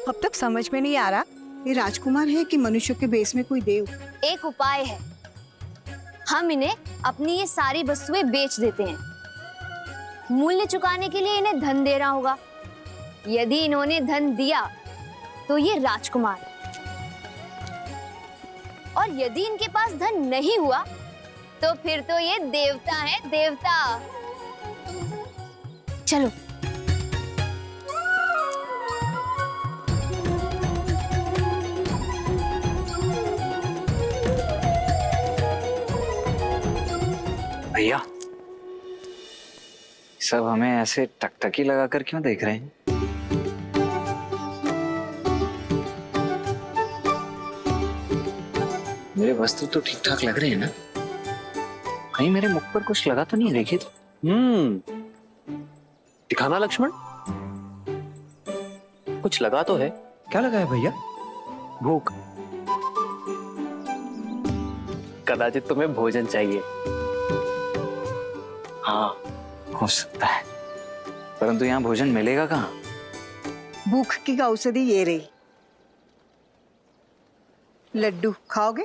अब तक समझ में नहीं आ रहा ये राजकुमार है कि मनुष्य के भेष में कोई देव। एक उपाय है, हम इन्हें अपनी ये सारी वस्तुएं बेच देते हैं। मूल्य चुकाने के लिए इन्हें धन देना होगा। यदि इन्होंने धन दिया तो ये राजकुमार, और यदि इनके पास धन नहीं हुआ तो फिर तो ये देवता है, देवता। चलो। भैया, सब हमें ऐसे टकटकी लगाकर क्यों देख रहे हैं? मेरे वस्त्र तो ठीक ठाक लग रहे हैं ना? कहीं मेरे मुख पर कुछ लगा तो नहीं? देखिए तो। दिखाना लक्ष्मण, कुछ लगा तो है। क्या लगा है भैया? भूख। कदाचित तुम्हें भोजन चाहिए। हाँ, हो सकता है, परंतु यहाँ भोजन मिलेगा कहाँ? भूख की औषधि ये रही। लड्डू खाओगे?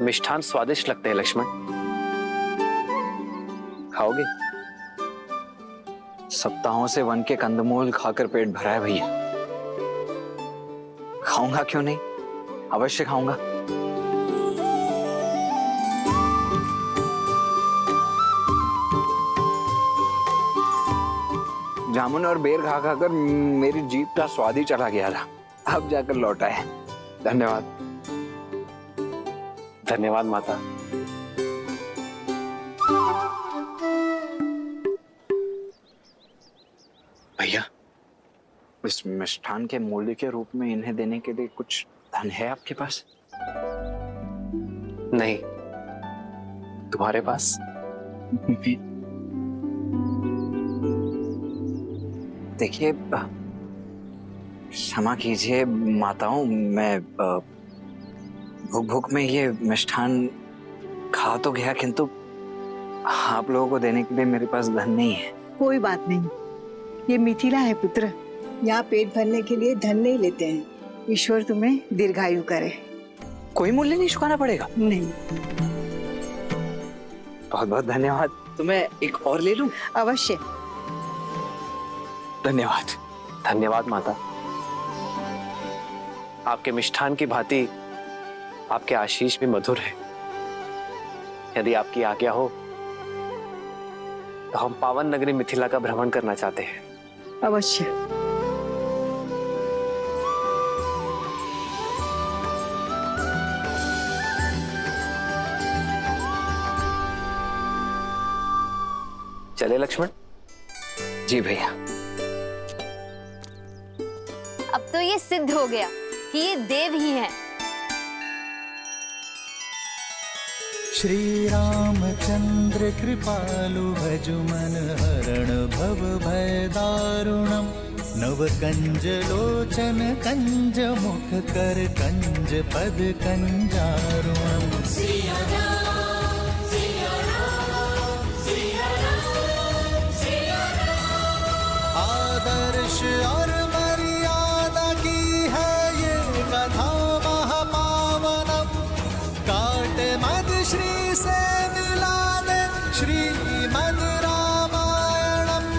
मिष्ठान स्वादिष्ट लगते हैं लक्ष्मण, खाओगे? सप्ताहों से वन के कंदमूल खाकर पेट भरा है भैया। खाऊंगा क्यों नहीं, अवश्य खाऊंगा। जामुन और बेर खा खाकर मेरी जीभ का स्वाद ही चला गया था, अब जाकर लौटा है। धन्यवाद। धन्यवाद माता। भैया, इस मिष्ठान के मूल्य के रूप में इन्हें देने के लिए कुछ धन है आपके पास? नहीं, तुम्हारे पास? देखिए, क्षमा कीजिए माताओं, मैं भूख भूख में ये मिष्ठान खा तो गया, किंतु आप लोगों को देने के लिए मेरे पास धन नहीं है। कोई बात नहीं, ये मिथिला है पुत्र, यहाँ पेट भरने के लिए धन नहीं लेते हैं। ईश्वर तुम्हें दीर्घायु करे। कोई मूल्य नहीं चुकाना पड़ेगा? नहीं। बहुत बहुत धन्यवाद। तो मैं एक और ले लूं? अवश्य। धन्यवाद। धन्यवाद माता। आपके मिष्ठान की भांति आपके आशीष भी मधुर है। यदि आपकी आज्ञा हो तो हम पावन नगरी मिथिला का भ्रमण करना चाहते हैं। अवश्य। चले लक्ष्मण? जी भैया। अब तो ये सिद्ध हो गया कि ये देव ही हैं। श्री रामचंद्र कृपालु भजु मन हरण भव भय दारुणम नव कंज लोचन कंज मुख कर कंज पद कंजारुणम। आदर्श और मर्यादा की है ये कथा महापावनम। काट मद श्री से मिला दे श्रीमद रामायणम,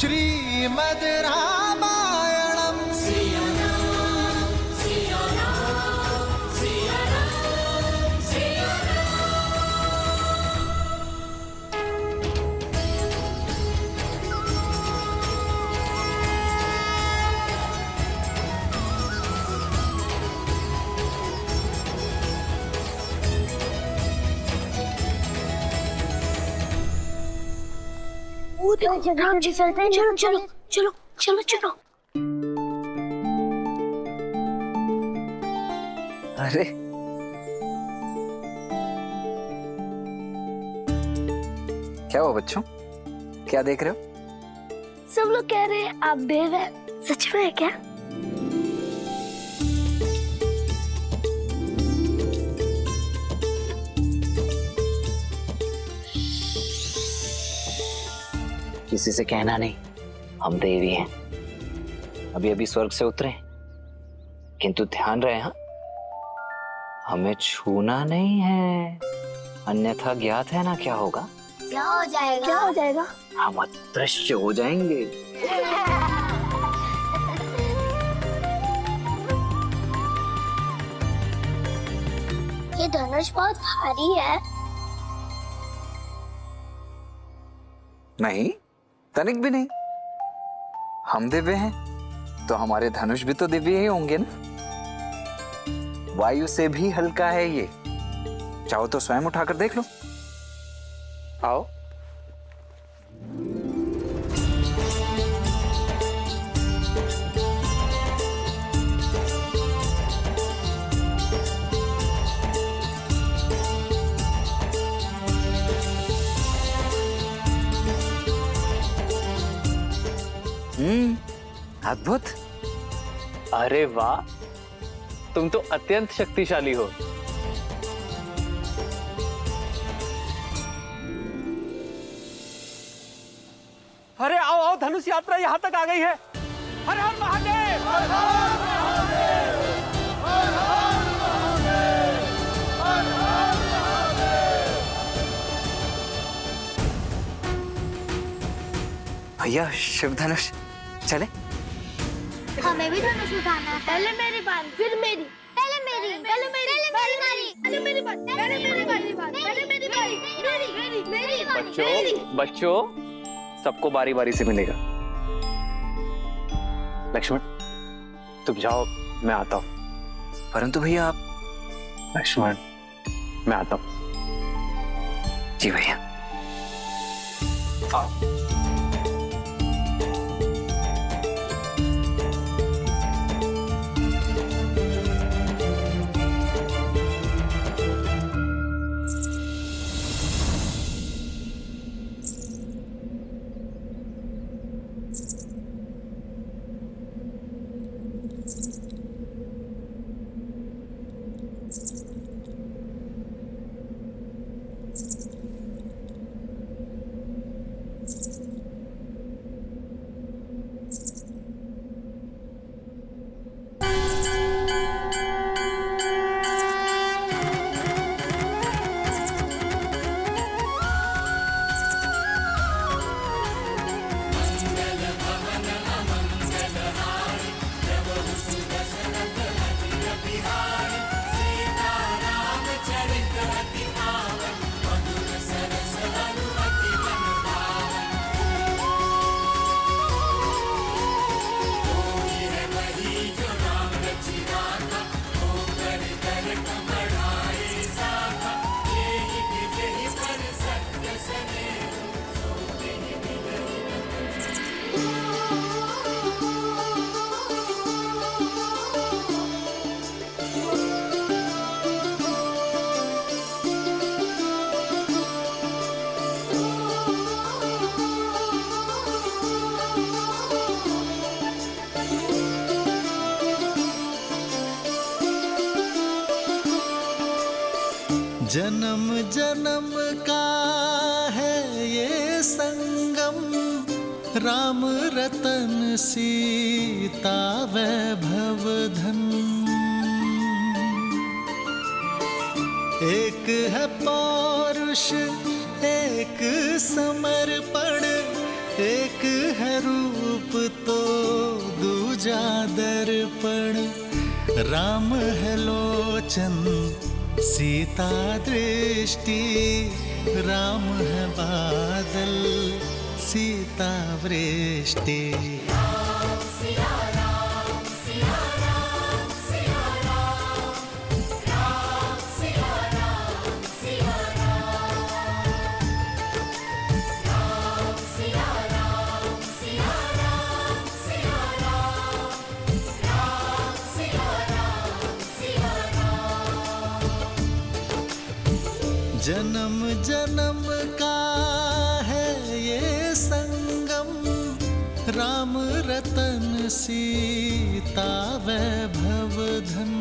श्रीमद रामायणम। राम जी चलते हैं, चलो चलो चलो चलो चलो। अरे क्या हुआ बच्चों, क्या देख रहे हो? सब लोग कह रहे हैं आप देव हैं, सच में है क्या? किसी से कहना नहीं, हम देवी हैं, अभी अभी स्वर्ग से उतरे, किंतु ध्यान रहे हाँ, हमें छूना नहीं है, अन्यथा ज्ञात है ना क्या होगा। क्या हो जाएगा? क्या हो जाएगा? हम अदृश्य हो जाएंगे। ये धनुष बहुत भारी है। नहीं, तनिक भी नहीं। हम दिव्य हैं तो हमारे धनुष भी तो दिव्य ही होंगे ना। वायु से भी हल्का है ये, चाहो तो स्वयं उठाकर देख लो। आओ। अद्भुत। अरे वाह, तुम तो अत्यंत शक्तिशाली हो। अरे आओ आओ, धनुष यात्रा यहाँ तक आ गई है। हर हर महादेव! हर हर महादेव! हर हर महादेव! हर हर महादेव! भैया शिव धनुष चले। हमें भी धनुष उठाना है। पहले मेरी बारी, फिर मेरी, पहले मेरी, पहले मेरी, पहले मेरी, पहले मेरी बारी, पहले मेरी बारी, पहले मेरी बारी, मेरी, मेरी बारी। बच्चों, सबको बारी बारी से मिलेगा। लक्ष्मण, तुम जाओ, मैं आता हूं। परंतु भैया आप। लक्ष्मण, मैं आता हूं। जी भैया। आओ। जन्म जन्म का है ये संगम, राम रतन सीता वैभव धन। एक है पौरुष, एक समर्पण, एक है रूप तो दूजा दर्पण। राम है लोचन, सीता दृष्टि, राम है बादल, सीता वृष्टि। जन्म जन्म का है ये संगम, राम रतन सीता वैभव धन।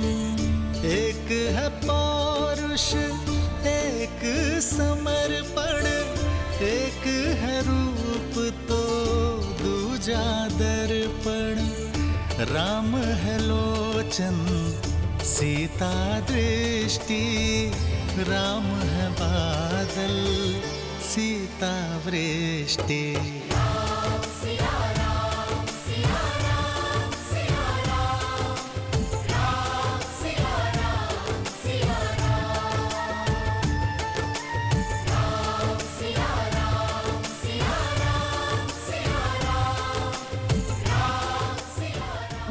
एक है पौरुष, एक समर्पण, एक है रूप तो दूजा राम है लोचन सीता दृष्टि, राम है बादल सीता वृष्टि।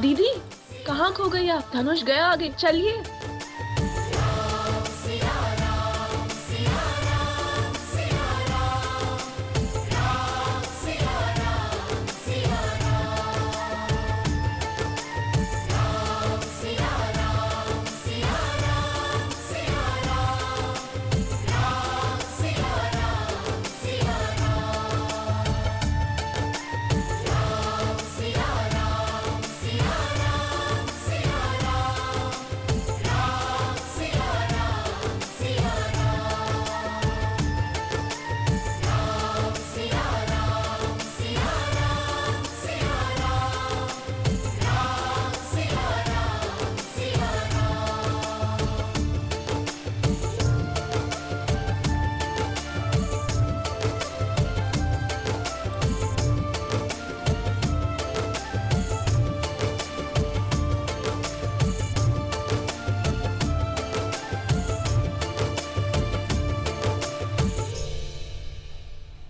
दीदी कहाँ खो गई आप? धनुष गया आगे, चलिए।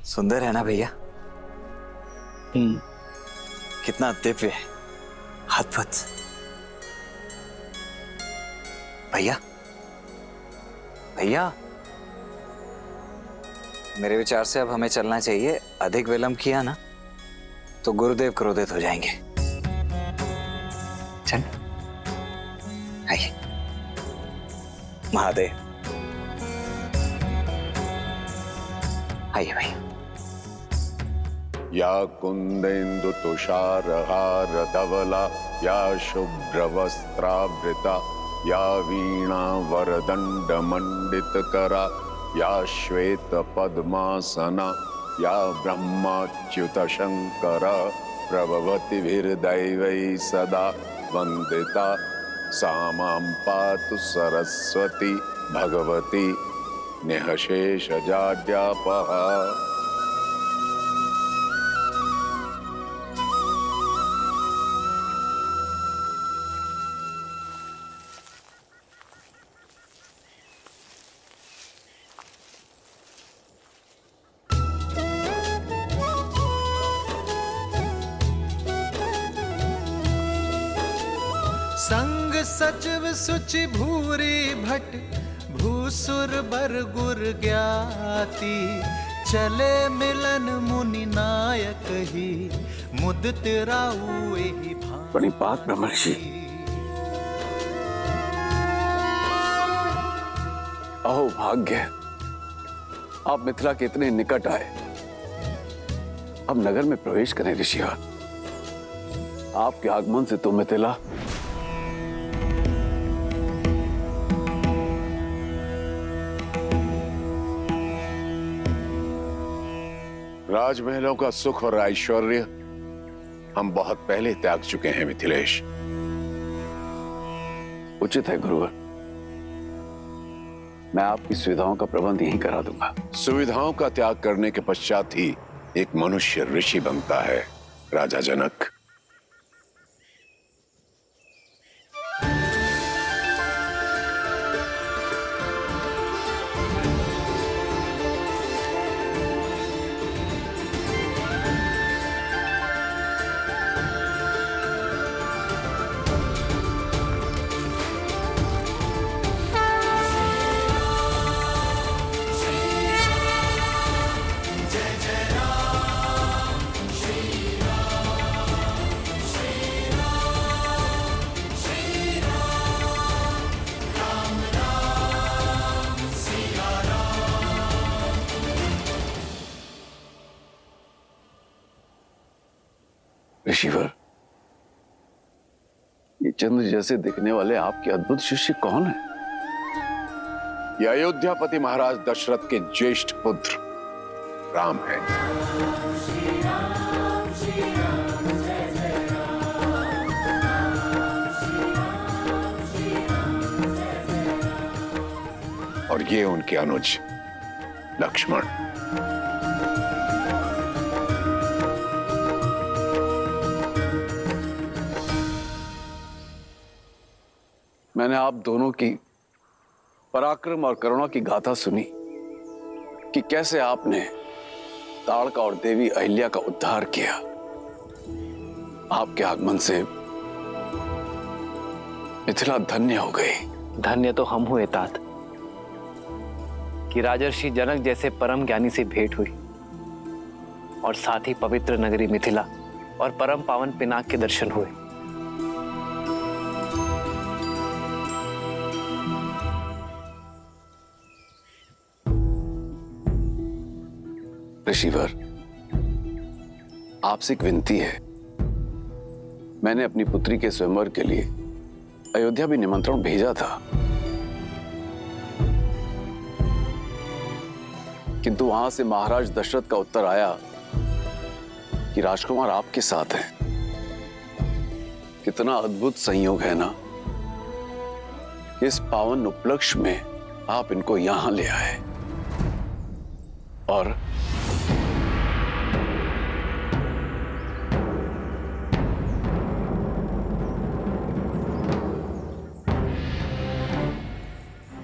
सुंदर है ना भैया? कितना दिव्य है, अद्भुत। भैया भैया, मेरे विचार से अब हमें चलना चाहिए। अधिक विलंब किया ना तो गुरुदेव क्रोधित हो जाएंगे। चल आइए। महादेव आइए भैया। या कुंदेन्दु तुषारहार धवला, या शुभ्रवस्त्रावृता, या वीणा वरदंड मंडित करा, या श्वेत पद्मासना, या ब्रह्माच्युत शंकरा, प्रभवतिभिर्दैवै सदा वंदिता, सा मां पातु सरस्वती भगवती निःशेषजाड्यापहा। संग सचिव सुचि भूरी भट, भूसुर बर गुर ज्ञाति, चले मिलन मुनि नायक ही, मुदित राउ एहि भांति। प्रणिपात ब्रह्मर्षि। अहो भाग्य, आप मिथिला के इतने निकट आए। अब नगर में प्रवेश करें ऋषिवर। आपके आगमन से तो मिथिला राजमहलों का सुख और ऐश्वर्य हम बहुत पहले त्याग चुके हैं मिथिलेश। उचित है गुरुवर, मैं आपकी सुविधाओं का प्रबंध यहीं करा दूंगा। सुविधाओं का त्याग करने के पश्चात ही एक मनुष्य ऋषि बनता है राजा जनक। ऋषिवर, ये चंद्र जैसे दिखने वाले आपके अद्भुत शिष्य कौन है? ये अयोध्यापति महाराज दशरथ के ज्येष्ठ पुत्र राम है। ये उनके अनुज लक्ष्मण। मैंने आप दोनों की पराक्रम और करुणा की गाथा सुनी कि कैसे आपने ताड़का और देवी अहिल्या का उद्धार किया। आपके आगमन से मिथिला धन्य हो गई। धन्य तो हम हुए तात कि राजर्षि जनक जैसे परम ज्ञानी से भेंट हुई और साथ ही पवित्र नगरी मिथिला और परम पावन पिनाक के दर्शन हुए। ऋषिवर, आपसे एक विनती है। मैंने अपनी पुत्री के स्वयंवर के लिए अयोध्या भी निमंत्रण भेजा था, किंतु वहां से महाराज दशरथ का उत्तर आया कि राजकुमार आपके साथ हैं। कितना अद्भुत संयोग है ना, इस पावन उपलक्ष्य में आप इनको यहां ले आए। और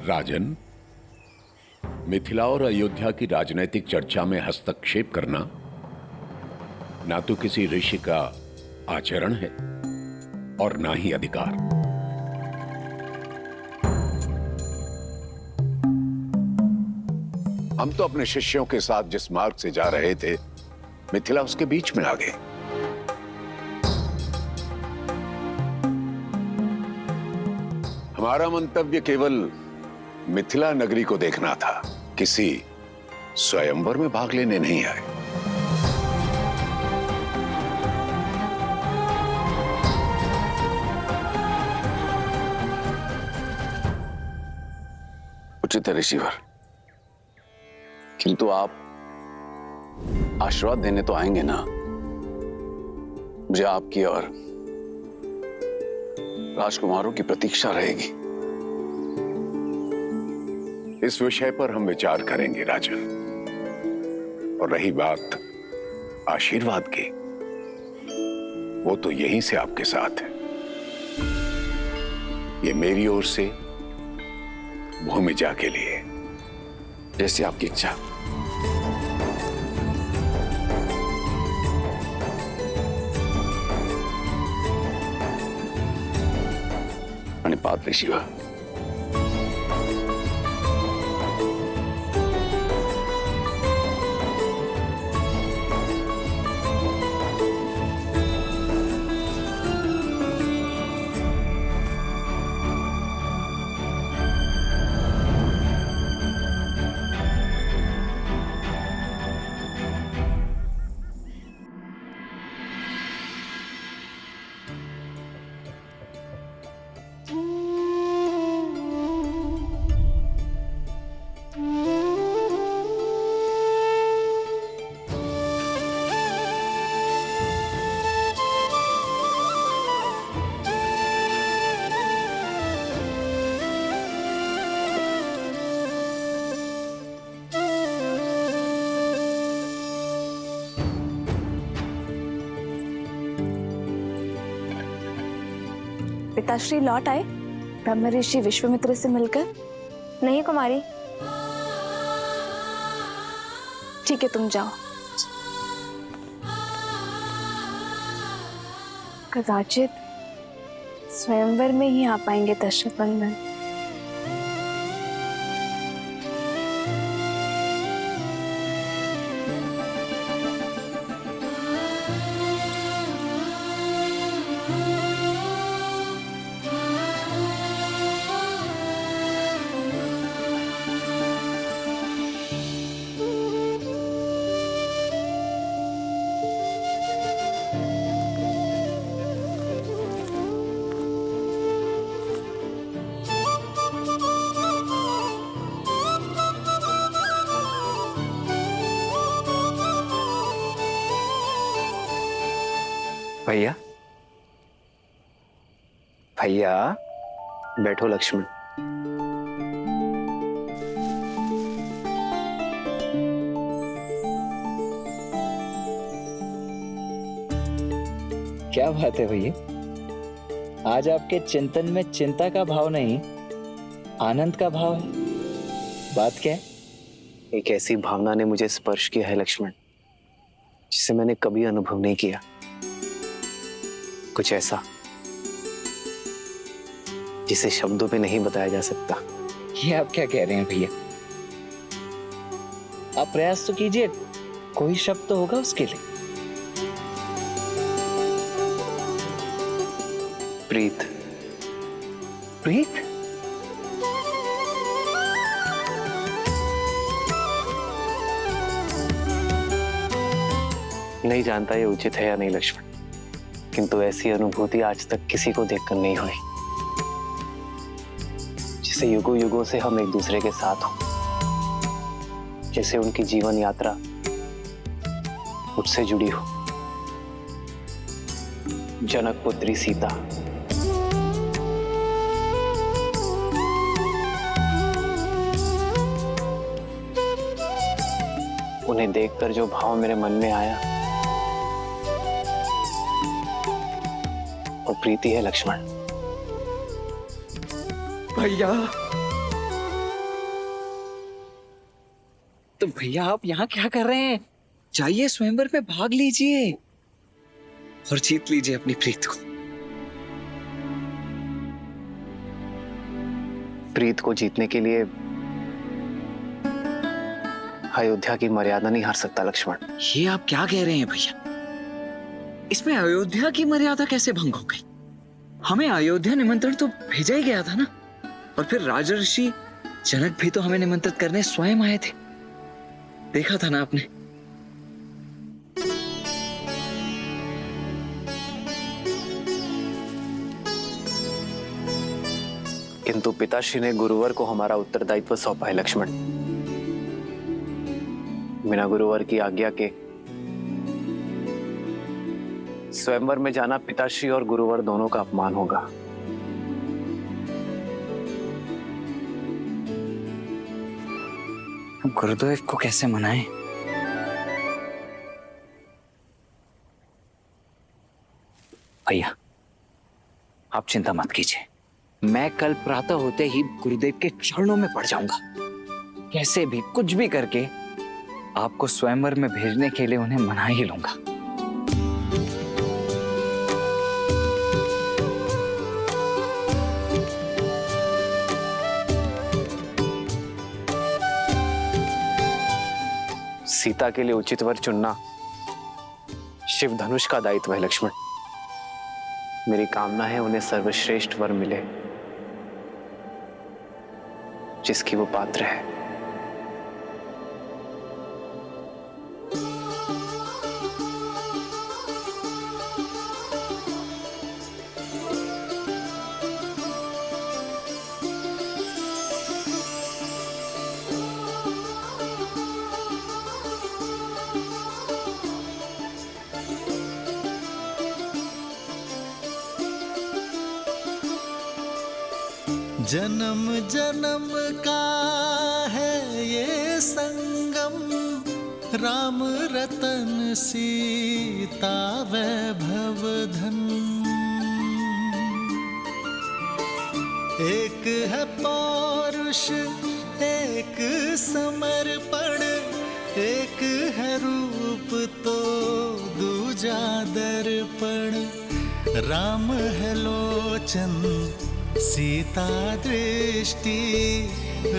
राजन, मिथिला और अयोध्या की राजनीतिक चर्चा में हस्तक्षेप करना ना तो किसी ऋषि का आचरण है और ना ही अधिकार। हम तो अपने शिष्यों के साथ जिस मार्ग से जा रहे थे, मिथिला उसके बीच में आ गए। हमारा मंतव्य केवल मिथिला नगरी को देखना था, किसी स्वयंवर में भाग लेने नहीं आए। उचित है ऋषिवर, किंतु आप आशीर्वाद देने तो आएंगे ना। मुझे आपकी और राजकुमारों की प्रतीक्षा रहेगी। इस विषय पर हम विचार करेंगे राजन। और रही बात आशीर्वाद की, वो तो यहीं से आपके साथ है। ये मेरी ओर से भूमिजा के लिए। जैसी आपकी इच्छा। प्रणिपात ऋषिवर। पिताश्री लौट आए ब्रह्म ऋषि विश्वामित्र से मिलकर? नहीं कुमारी। ठीक है, तुम जाओ। कदाचित स्वयंवर में ही आ पाएंगे दशरथ नंदन। भैया, भैया बैठो लक्ष्मण। क्या बात है भैया, आज आपके चिंतन में चिंता का भाव नहीं, आनंद का भाव है। बात क्या है? एक ऐसी भावना ने मुझे स्पर्श किया है लक्ष्मण, जिसे मैंने कभी अनुभव नहीं किया। कुछ ऐसा जिसे शब्दों में नहीं बताया जा सकता। ये आप क्या कह रहे हैं भैया? आप प्रयास तो कीजिए, कोई शब्द तो होगा उसके लिए। प्रीत। प्रीत? नहीं जानता ये उचित है या नहीं लक्ष्मण, किंतु ऐसी अनुभूति आज तक किसी को देखकर नहीं हुई, जिसे युगों युगों से हम एक दूसरे के साथ हों, जैसे उनकी जीवन यात्रा मुझसे जुड़ी हो। जनक पुत्री सीता, उन्हें देखकर जो भाव मेरे मन में आया वो प्रीति है लक्ष्मण। भैया, तो भैया आप यहाँ क्या कर रहे हैं? जाइए स्वयंवर में भाग लीजिए और जीत लीजिए अपनी प्रीत को। प्रीत को जीतने के लिए अयोध्या की मर्यादा नहीं हार सकता लक्ष्मण। ये आप क्या कह रहे हैं भैया? इसमें अयोध्या की मर्यादा कैसे भंग हो गई? हमें अयोध्या निमंत्रण तो भेजा ही गया था ना, और फिर राजर्षि जनक भी तो हमें निमंत्रित करने स्वयं आए थे, देखा था ना आपने। किंतु पिताश्री ने गुरुवर को हमारा उत्तरदायित्व सौंपा है लक्ष्मण। बिना गुरुवर की आज्ञा के स्वयंवर में जाना पिताश्री और गुरुवर दोनों का अपमान होगा। गुरुदेव को कैसे मनाएं? भैया आप चिंता मत कीजिए, मैं कल प्रातः होते ही गुरुदेव के चरणों में पड़ जाऊंगा। कैसे भी कुछ भी करके आपको स्वयंवर में भेजने के लिए उन्हें मना ही लूंगा। सीता के लिए उचित वर चुनना शिव धनुष का दायित्व है लक्ष्मण। मेरी कामना है उन्हें सर्वश्रेष्ठ वर मिले जिसकी वो पात्र है। जन्म जन्म का है ये संगम, राम रतन सीता वैभव धन। एक है पौरुष एक समर्पण, एक है रूप तो दूजा दर्पण। राम है लोचन सीता दृष्टि,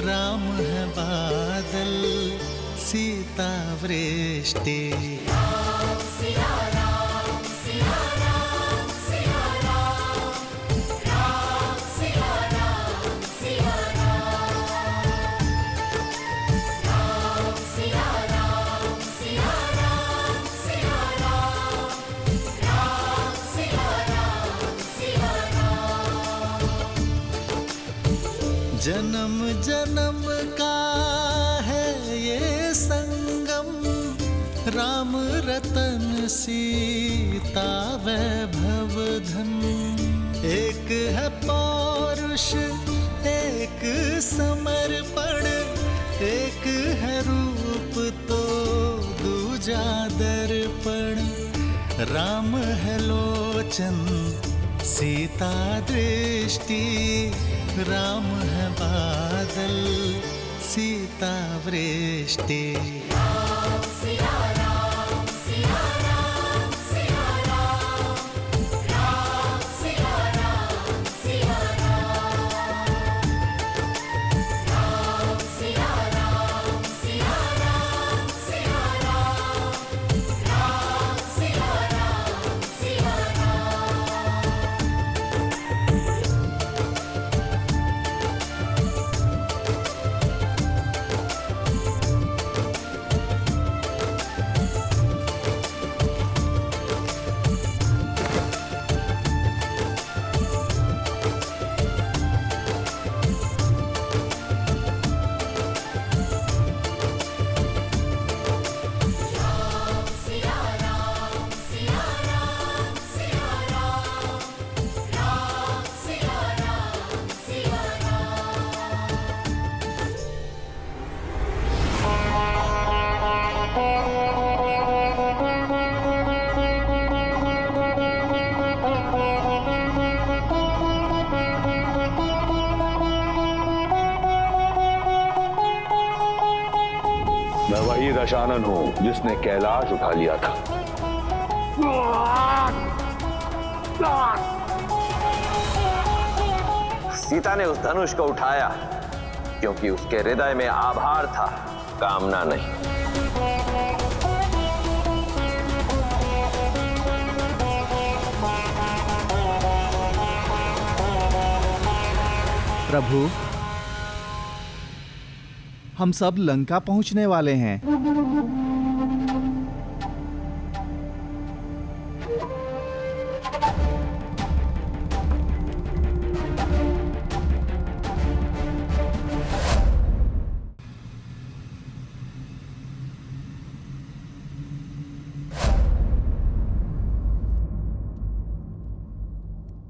राम है बादल सीता वृष्टि। जन्म जन्म का है ये संगम, राम रतन सीता वैभव धन। एक है पौरुष एक समर्पण, एक है रूप तो दूजा दर्पण। राम है लोचन लोचन सीता दृष्टि, राम है बादल सीता वृष्टि। मैं वही दशानन हूं जिसने कैलाश उठा लिया था। सीता ने उस धनुष को उठाया क्योंकि उसके हृदय में आभार था, कामना नहीं। प्रभु, हम सब लंका पहुंचने वाले हैं।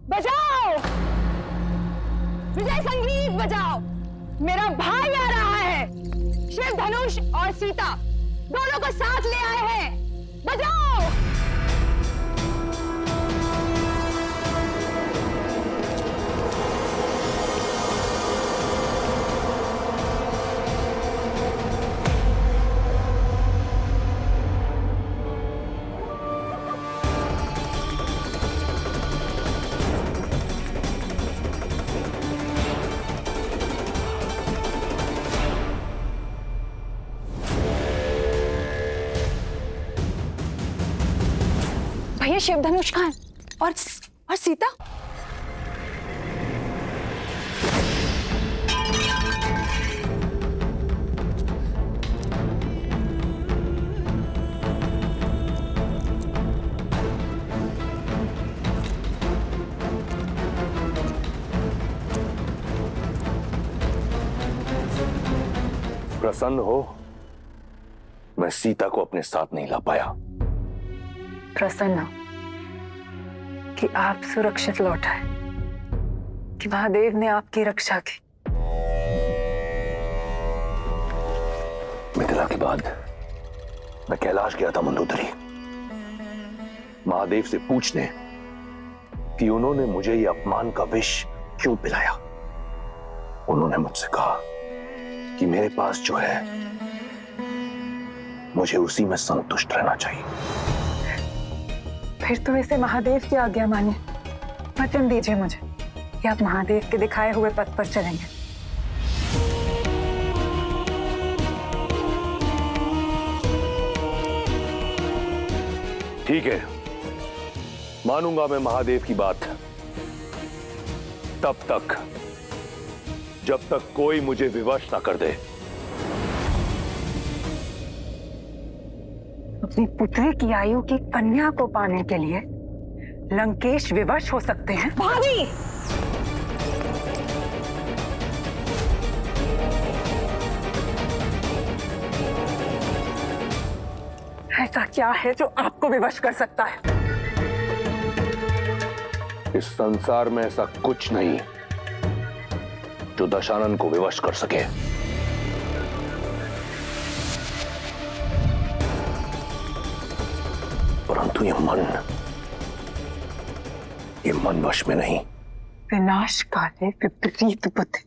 बजाओ, विजय संगीत बजाओ, मेरा भाई आ रहा है। शिव धनुष और सीता दोनों को साथ ले आए हैं, बजाओ। भैया शिव धनुष कहाँ है? और सीता? प्रसन्न हो, मैं सीता को अपने साथ नहीं ला पाया। प्रसन्न कि आप सुरक्षित लौट आए, कि महादेव ने आपकी रक्षा की। मिथिला के बाद मैं कैलाश गया था मंदोदरी, महादेव से पूछने कि उन्होंने मुझे ये अपमान का विष क्यों पिलाया। उन्होंने मुझसे कहा कि मेरे पास जो है मुझे उसी में संतुष्ट रहना चाहिए। फिर तो इसे महादेव की आज्ञा मानिए। वचन दीजिए मुझे कि आप महादेव के दिखाए हुए पथ पर चलेंगे। ठीक है, मानूंगा मैं महादेव की बात, तब तक जब तक कोई मुझे विवश ना कर दे। अपनी पुत्री की आयु की कन्या को पाने के लिए लंकेश विवश हो सकते हैं। भाभी! ऐसा क्या है जो आपको विवश कर सकता है? इस संसार में ऐसा कुछ नहीं जो दशानन को विवश कर सके। परंतु यह मन ये मन वश में नहीं। विनाशकारी विपरीत बुद्धि,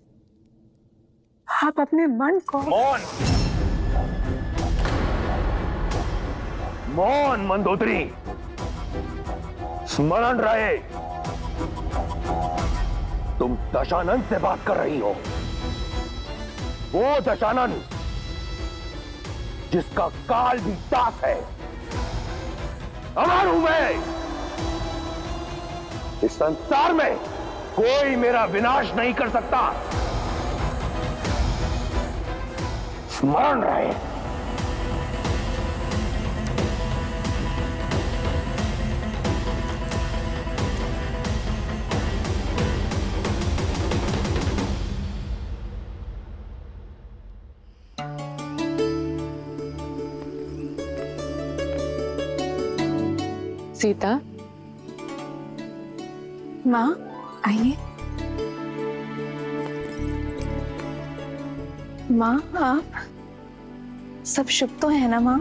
आप अपने मन को मौन, मौन मंदोदरी। स्मरण रहे, तुम दशानंद से बात कर रही हो। वो दशानंद जिसका काल भी दास है। अमर हूं मैं। इस संसार में कोई मेरा विनाश नहीं कर सकता। स्मरण रहे। सीता, माँ आइए। माँ, आप सब शुभ तो है ना माँ?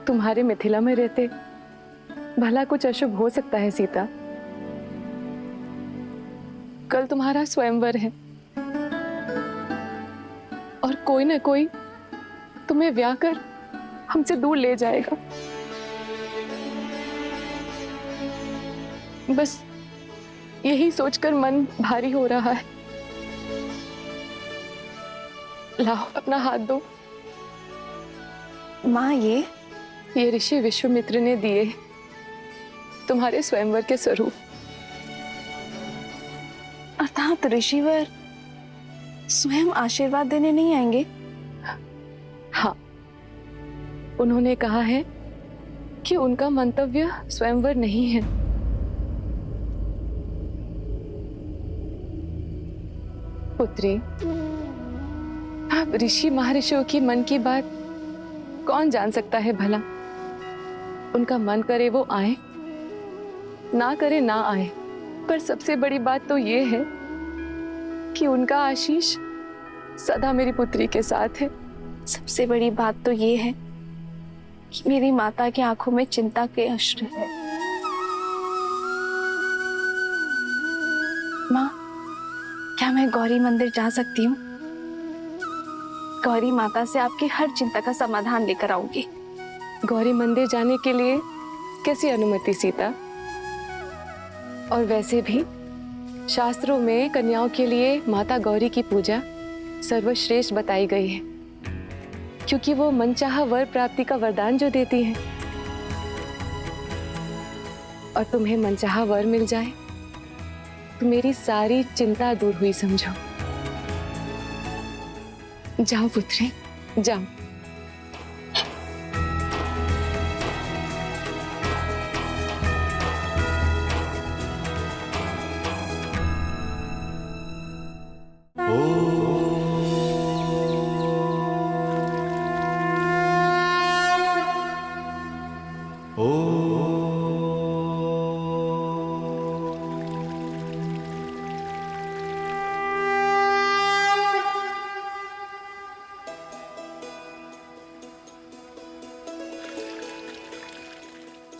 तुम्हारे मिथिला में रहते भला कुछ अशुभ हो सकता है सीता? कल तुम्हारा स्वयंवर है और कोई ना कोई तुम्हें ब्याह कर हमसे दूर ले जाएगा। बस यही सोचकर मन भारी हो रहा है। लाओ अपना हाथ दो। माँ, ये ऋषि विश्वामित्र ने दिए तुम्हारे स्वयंवर के स्वरूप। अर्थात ऋषिवर स्वयं आशीर्वाद देने नहीं आएंगे? हाँ, उन्होंने कहा है कि उनका मंतव्य स्वयंवर नहीं है। पुत्री, अब ऋषि महर्षियों की मन की बात कौन जान सकता है भला? उनका मन करे वो आए, ना करे ना आए, पर सबसे बड़ी बात तो ये है कि उनका आशीष सदा मेरी पुत्री के साथ है। सबसे बड़ी बात तो ये है कि मेरी माता की आंखों में चिंता के अश्रु है। माँ, क्या मैं गौरी मंदिर जा सकती हूँ? गौरी माता से आपकी हर चिंता का समाधान लेकर आऊंगी। गौरी मंदिर जाने के लिए कैसी अनुमति सीता? और वैसे भी शास्त्रों में कन्याओं के लिए माता गौरी की पूजा सर्वश्रेष्ठ बताई गई है, क्योंकि वो मनचाहा वर प्राप्ति का वरदान जो देती है। और तुम्हें मनचाहा वर मिल जाए तो मेरी सारी चिंता दूर हुई समझो। जाओ पुत्री, जाओ।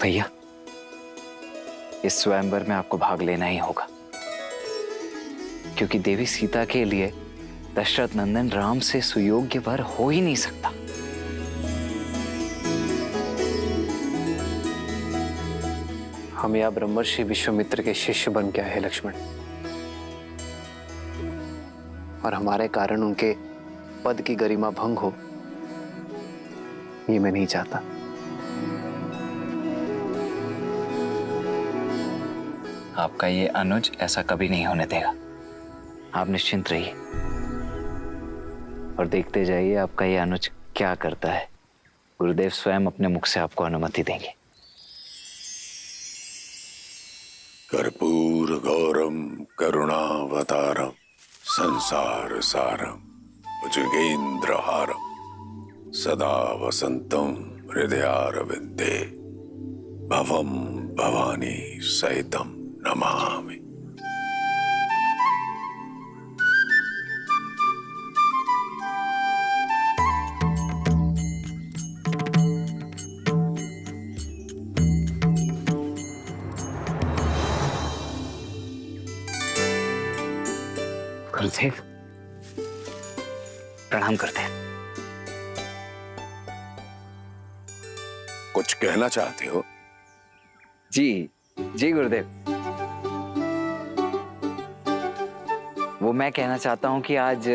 भैया, इस स्वयंवर में आपको भाग लेना ही होगा, क्योंकि देवी सीता के लिए दशरथ नंदन राम से सुयोग्य वर हो ही नहीं सकता। हम यहाँ ब्रह्मर्षि विश्वामित्र के शिष्य बन के आए हैं लक्ष्मण, और हमारे कारण उनके पद की गरिमा भंग हो, ये मैं नहीं चाहता। आपका ये अनुज ऐसा कभी नहीं होने देगा। आप निश्चिंत रहिए और देखते जाइए आपका ये अनुज क्या करता है। गुरुदेव स्वयं अपने मुख से आपको अनुमति देंगे। कर्पूर गौरम करुणावतारम संसार सारम भुजगेंद्र हारम सदा वसंतम हृदयारविंदे भवम भवानी सहितम नमामि। गुरुदेव, प्रणाम करते हैं। कुछ कहना चाहते हो? जी जी गुरुदेव, वो मैं कहना चाहता हूँ कि आज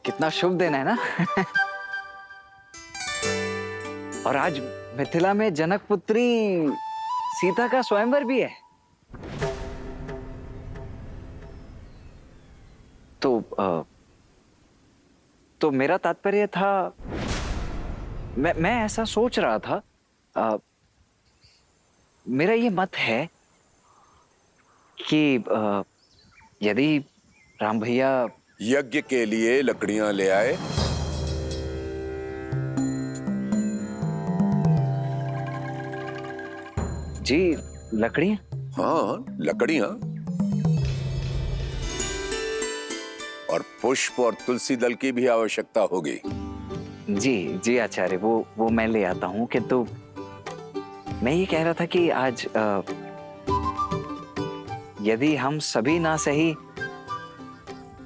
कितना शुभ दिन है ना। और आज मिथिला में जनक पुत्री सीता का स्वयंवर भी है। तो मेरा तात्पर्य था, मैं ऐसा सोच रहा था, मेरा ये मत है कि यदि राम भैया यज्ञ के लिए लकड़ियां ले आए। जी लकड़ियां? हाँ, लकड़ियां और पुष्प और तुलसी दल की भी आवश्यकता होगी। जी जी आचार्य, वो मैं ले आता हूँ। किंतु मैं ये कह रहा था कि आज यदि हम सभी ना सही,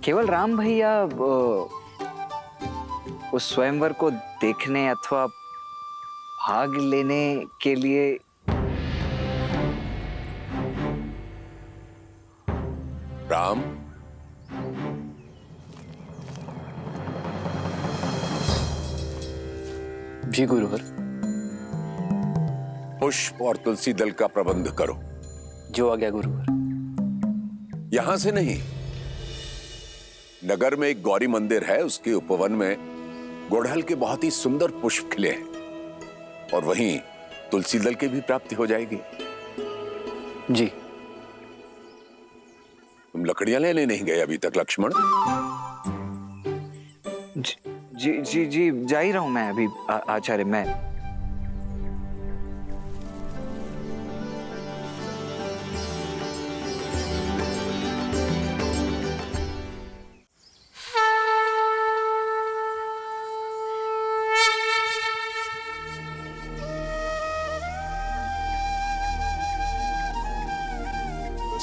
केवल राम भैया उस स्वयंवर को देखने अथवा भाग लेने के लिए राम, जी गुरुवर। पुष्प और तुलसी दल का प्रबंध करो। जो आ गया गुरुवर। यहां से नहीं, नगर में एक गौरी मंदिर है, उसके उपवन में गुड़हल के बहुत ही सुंदर पुष्प खिले हैं और वहीं तुलसी दल की भी प्राप्ति हो जाएगी। जी। तुम लकड़ियां लेने नहीं गए अभी तक लक्ष्मण? जी जी जी जा ही रहा हूं मैं अभी आचार्य। मैं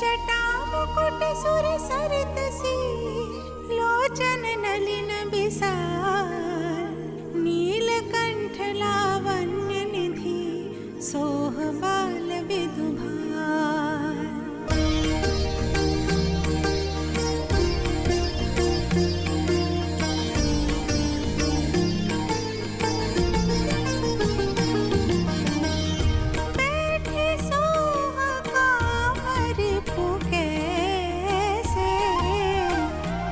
जटा मुकुट सुर सरित सी लोचन नलिन बिसार नीलकंठ लावण्य निधि सोह बाल विदुभार। बैठे सोह कामर पुकैसे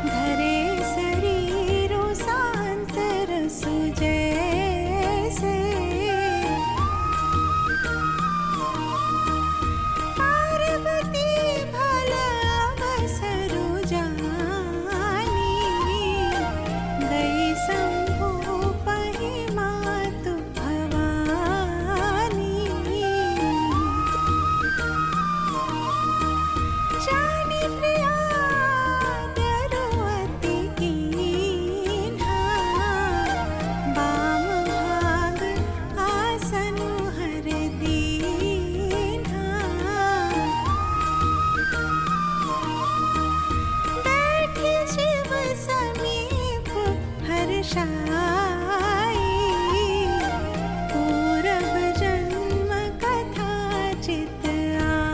धरे शरीरो शांत रस जैसे। पार्वती भल अवसरु जानी गई शंभु पहि मातु भवानी। जानी प्रिया दरुअति कीन्हा बाम भाग आसनु हर दीन्हा। बैठी शिव समीप हर्षाई पूरब जन्म कथा चित आई।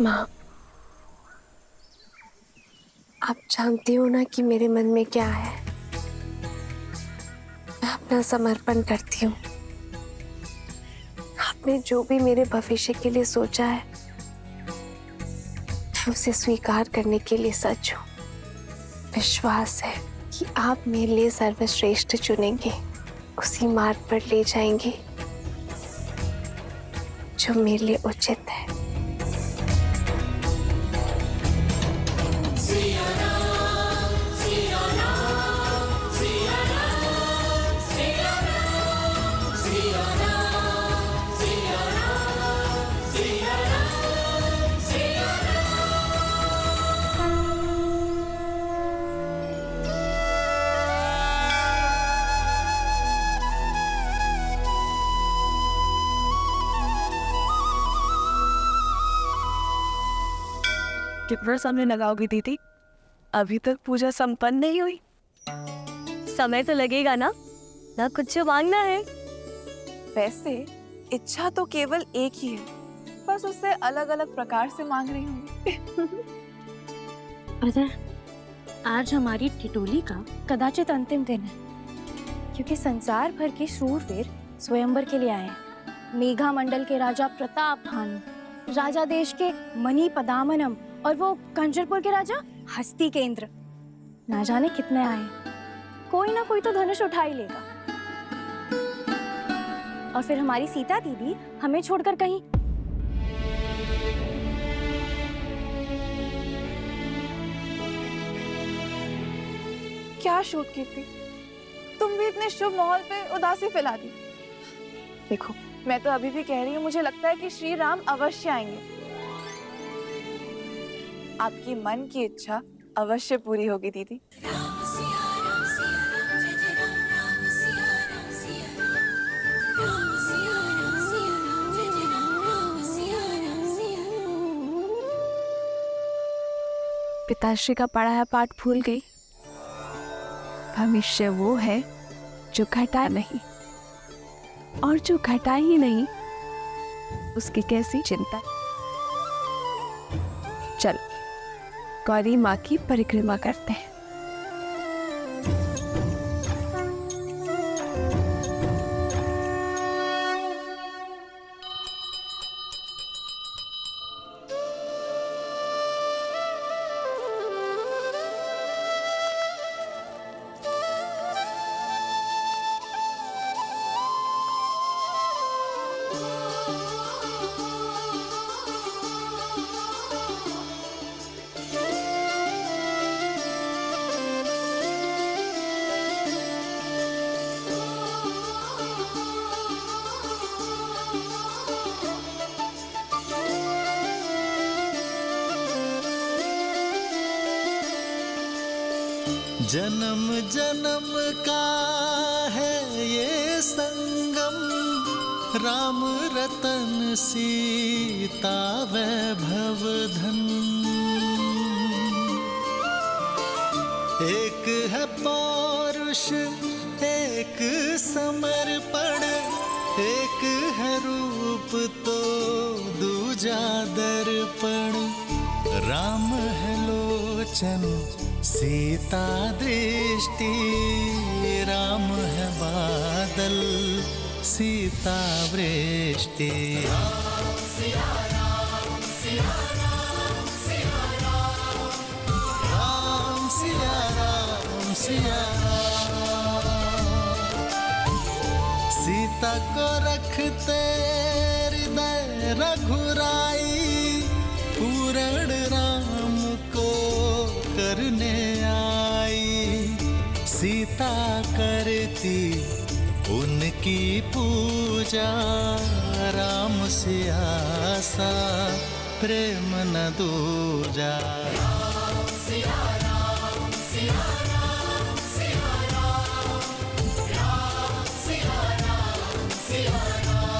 माँ, आप जानती हो ना कि मेरे मन में क्या है। मैं अपना समर्पण करती हूँ। आपने जो भी मेरे भविष्य के लिए सोचा है, मैं उसे स्वीकार करने के लिए सच हूँ। विश्वास है कि आप मेरे लिए सर्वश्रेष्ठ चुनेंगे, उसी मार्ग पर ले जाएंगे जो मेरे लिए उचित है। कितना समय लगाओगी दीदी? अभी तक पूजा संपन्न नहीं हुई। समय तो लगेगा ना कुछ मांगना है। वैसे इच्छा तो केवल एक ही है, बस उसे अलग अलग प्रकार से मांग रही हूँ। अरे आज हमारी टिटोली का कदाचित अंतिम दिन है, क्योंकि संसार भर के शूरवीर स्वयंवर के लिए आए हैं। मेघा मंडल के राजा प्रताप भानु, राजा देश के मणि पदामनम और वो कंजरपुर के राजा हस्ती केंद्र, ना जाने कितने आए। कोई ना कोई तो धनुष उठा ही लेगा। और फिर हमारी सीता दीदी हमें छोड़कर कहीं। क्या शूट कीर्ति, तुम भी इतने शुभ माहौल पे उदासी फैला दी। देखो, मैं तो अभी भी कह रही हूँ, मुझे लगता है कि श्री राम अवश्य आएंगे। आपकी मन की इच्छा अवश्य पूरी होगी दीदी। पिताश्री का पढ़ाया पाठ भूल गई। भविष्य वो है जो घटा नहीं, और जो घटा ही नहीं उसकी कैसी चिंता। चलो गौरी माँ की परिक्रमा करते हैं। जन्म जन्म का है ये संगम, राम रतन सीता वैभव धन। एक है पौरुष एक समर्पण, एक है रूप तो दूजा दर्पण। राम है लोचन सीता दृष्टि, राम है बादल सीता वृष्टि। राम सिया राम सिया राम सिया राम, राम सिया राम सिया राम। सीता को रखते हृदय रघुराई, पूर्ण राम को करने आई। सीता करती उनकी पूजा, राम से आसा प्रेम न दूजा। राम सिया राम सिया राम सिया राम, राम सिया राम सिया राम,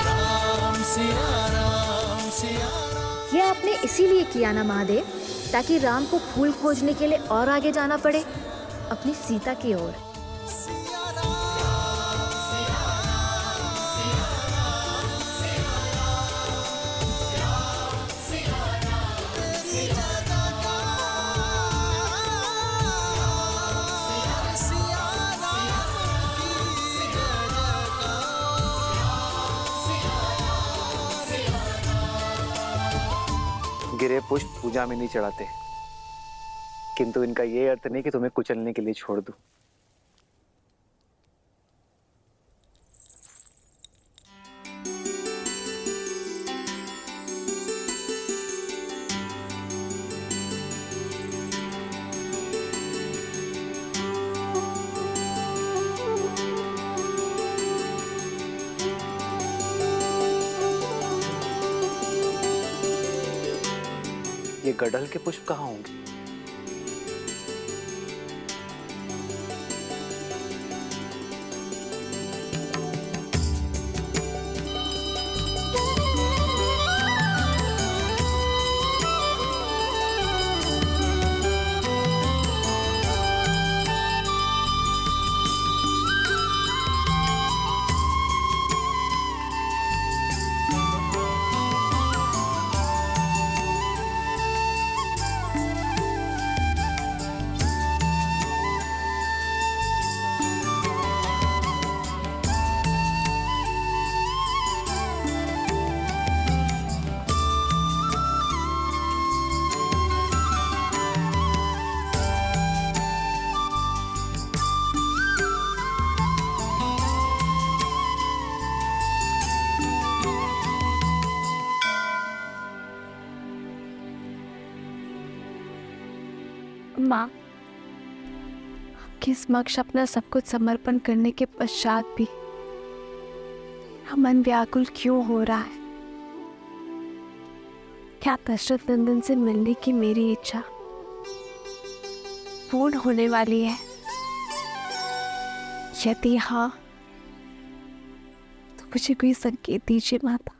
राम सिया राम सिया। ये आपने इसीलिए किया ना महादेव, ताकि राम को फूल खोजने के लिए और आगे जाना पड़े अपनी सीता की ओर। गिरे पुष्प पूजा में नहीं चढ़ाते, किंतु इनका ये अर्थ नहीं कि तुम्हें कुचलने के लिए छोड़ दूं। ये गड़ल के पुष्प कहाँ होंगे? माँ, आपके समक्ष अपना सब कुछ समर्पण करने के पश्चात भी मेरा मन व्याकुल क्यों हो रहा है? क्या दशरथ नंदन से मिलने की मेरी इच्छा पूर्ण होने वाली है? यदि हाँ, तो मुझे कोई संकेत दीजिए माता।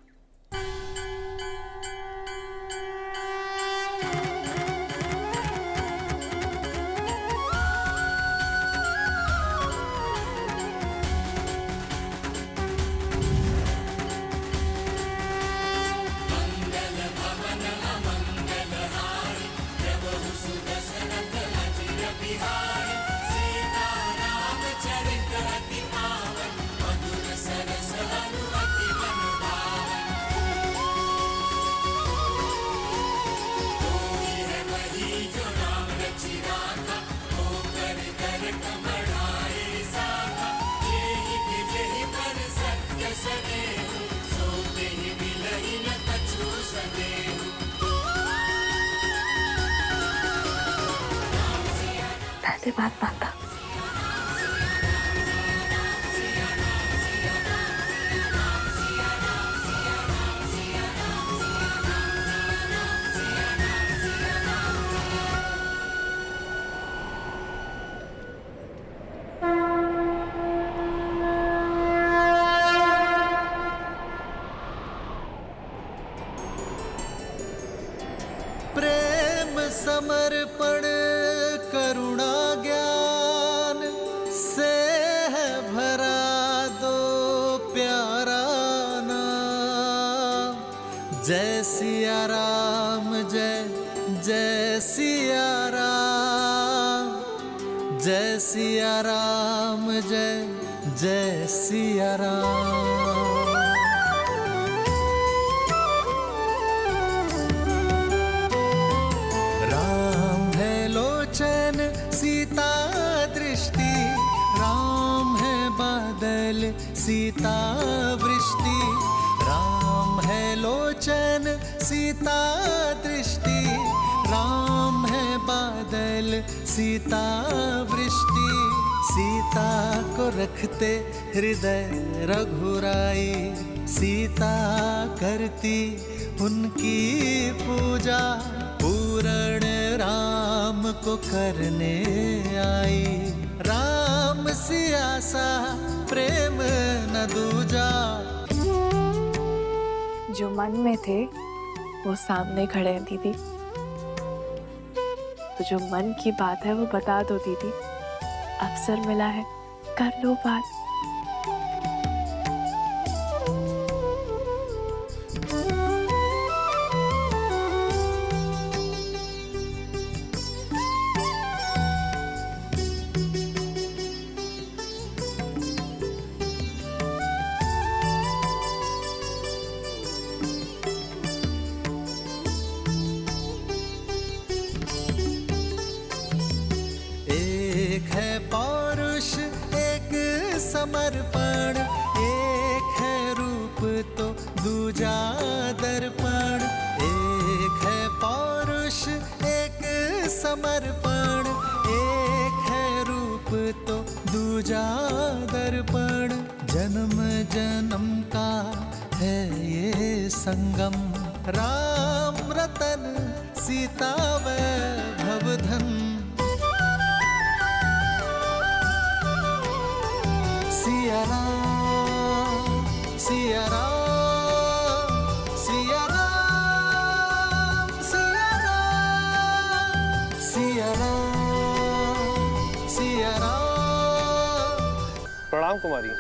धन्यवाद माता। प्रेम समर्पण करुणा ज्ञान से है भरा दो प्यारा नाम। जय सिया राम, जय जय सिया राम, जय सिया राम, जय जय सिया राम। सीता दृष्टि, राम है बादल सीता वृष्टि। राम है लोचन सीता दृष्टि, राम है बादल सीता वृष्टि। सीता को रखते हृदय रघुराई, सीता करती उनकी पूजा। पूर्ण राम को करने आई, राम सिया सा प्रेम न दूजा। जो मन में थे वो सामने खड़े हैं दीदी, तो जो मन की बात है वो बता दो दीदी। अवसर मिला है, कर लो बात। समर्पण, एक है रूप तो दूजा दर्पण, एक है पौरुष एक समर्पण, एक है रूप तो दूजा दर्पण, जन्म जन्म का है ये संगम, राम रतन सीता वैभव धन। सिया राम सिया राम सिया राम सिया राम सिया राम सिया राम। प्रणाम कुमारी।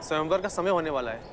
स्वयंवर का समय होने वाला है।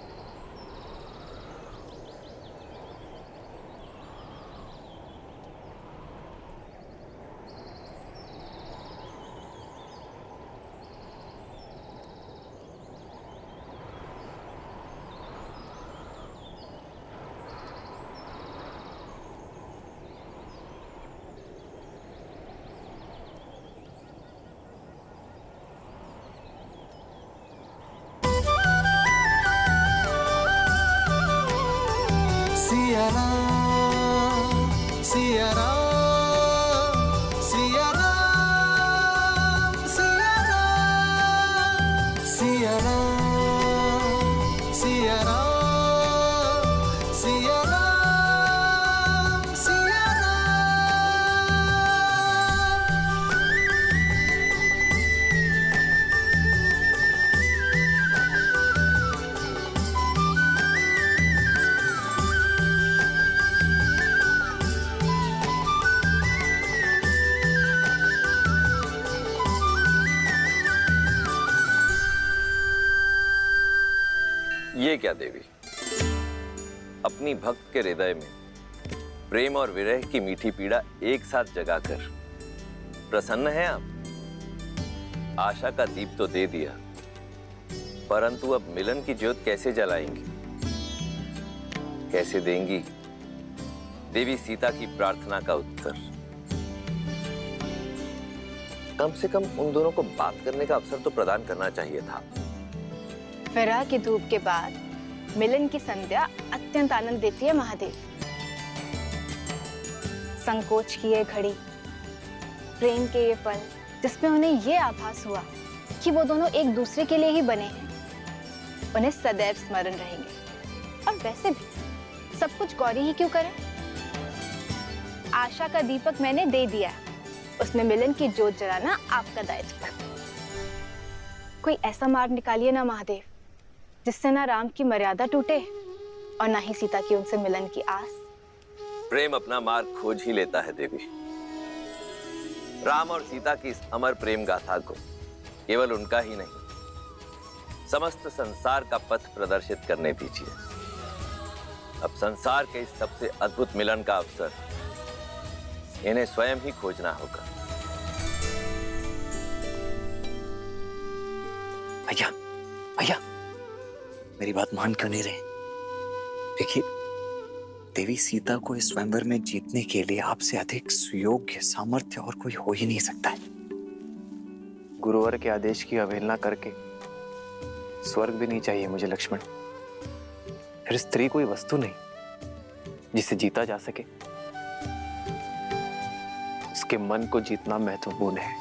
सिया राम सिया राम सिया राम सिया राम सिया राम सिया राम सिया राम सिया ये क्या देवी, अपनी भक्त के हृदय में प्रेम और विरह की मीठी पीड़ा एक साथ जगाकर प्रसन्न हैं आप? आशा का दीप तो दे दिया, परंतु अब मिलन की ज्योत कैसे जलाएंगी, कैसे देंगी देवी सीता की प्रार्थना का उत्तर? कम से कम उन दोनों को बात करने का अवसर तो प्रदान करना चाहिए था। विरह की धूप के बाद मिलन की संध्या अत्यंत आनंद देती है महादेव। संकोच की ये घड़ी, प्रेम के ये पल, जिसमें उन्हें ये आभास हुआ कि वो दोनों एक दूसरे के लिए ही बने हैं, उन्हें सदैव स्मरण रहेंगे। और वैसे भी सब कुछ गौरी ही क्यों करे? आशा का दीपक मैंने दे दिया, उसमें मिलन की ज्योत जलाना आपका दायित्व। कोई ऐसा मार्ग निकालिए ना महादेव, जिससे ना राम की मर्यादा टूटे और ना ही सीता की उनसे मिलन की आस। प्रेम अपना मार्ग खोज ही लेता है देवी। राम और सीता की इस अमर प्रेम गाथा को केवल उनका ही नहीं, समस्त संसार का पथ प्रदर्शित करने दीजिए। अब संसार के इस सबसे अद्भुत मिलन का अवसर इन्हें स्वयं ही खोजना होगा। भैया भैया, मेरी बात मान क्यों नहीं रहे? देखिए, देवी सीता को इस स्वयंवर में जीतने के लिए आपसे अधिक सुयोग्य सामर्थ्य और कोई हो ही नहीं सकता है। गुरुवर के आदेश की अवहेलना करके स्वर्ग भी नहीं चाहिए मुझे लक्ष्मण। फिर स्त्री कोई वस्तु नहीं जिसे जीता जा सके, उसके मन को जीतना महत्वपूर्ण है।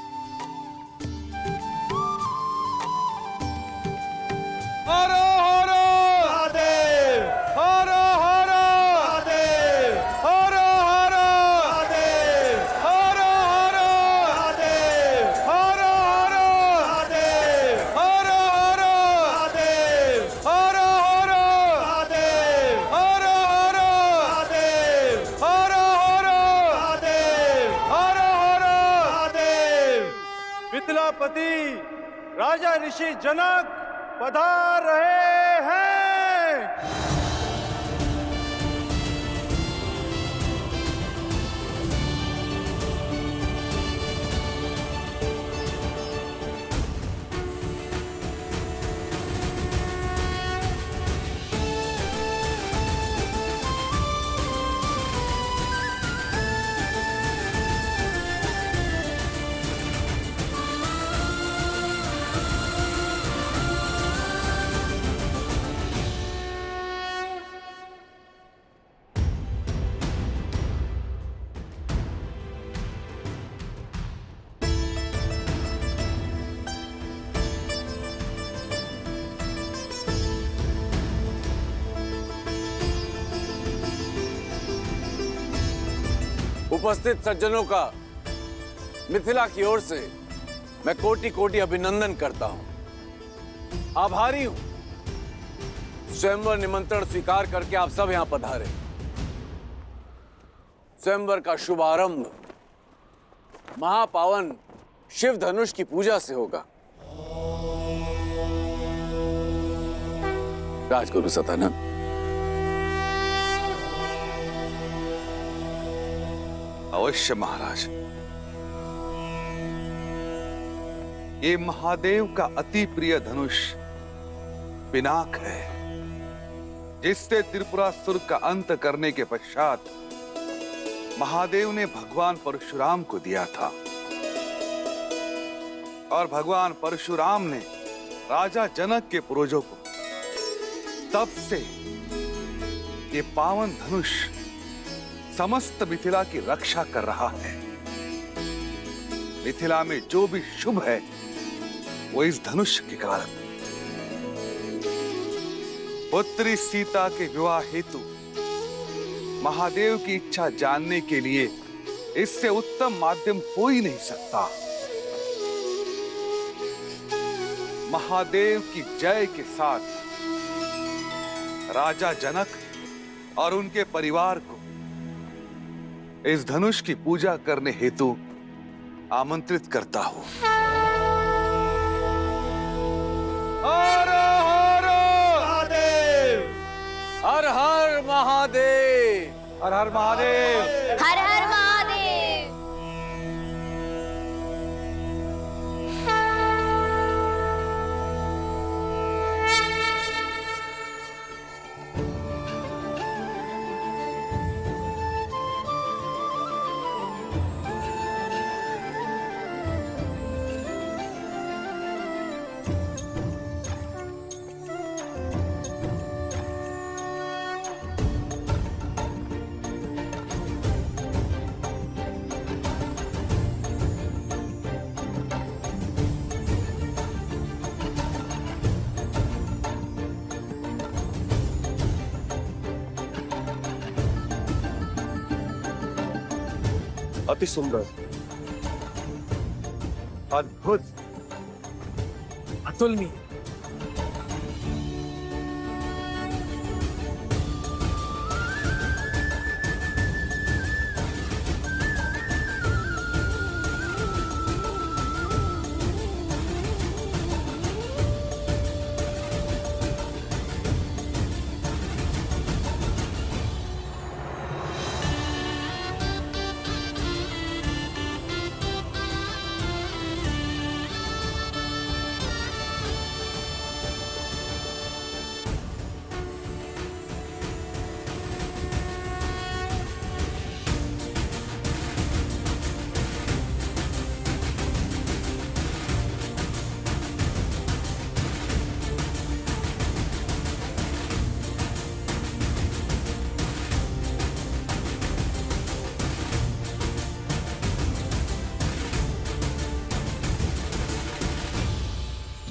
हरो हरो महादेव, हरो हरो महादेव, हरो हरो महादेव, हरो हरो महादेव, हरो हरो महादेव, हरो हरो महादेव, हरो हरो महादेव, हरो हरो महादेव, हरो हरो महादेव, हरो हरो महादेव। मिथिलापति राजा ऋषि जनक पधार रहे हैं। उपस्थित सज्जनों का मिथिला की ओर से मैं कोटि कोटि अभिनंदन करता हूं। आभारी हूं स्वयंवर निमंत्रण स्वीकार करके आप सब यहां पधारे। स्वयंवर का शुभारंभ महापावन शिव धनुष की पूजा से होगा। राजगुरु सतानंद, अवश्य महाराज। ये महादेव का अति प्रिय धनुष पिनाक है, जिससे त्रिपुरासुर का अंत करने के पश्चात महादेव ने भगवान परशुराम को दिया था, और भगवान परशुराम ने राजा जनक के पूर्वजों को। तब से ये पावन धनुष समस्त मिथिला की रक्षा कर रहा है। मिथिला में जो भी शुभ है वो इस धनुष के कारण। पुत्री सीता के विवाह हेतु महादेव की इच्छा जानने के लिए इससे उत्तम माध्यम हो ही नहीं सकता। महादेव की जय के साथ राजा जनक और उनके परिवार को इस धनुष की पूजा करने हेतु आमंत्रित करता हूं। हर हर महादेव, हर हर महादेव, हर हर महादेव, हर हर महादेव। अति सुंदर, अद्भुत, अतुलनीय।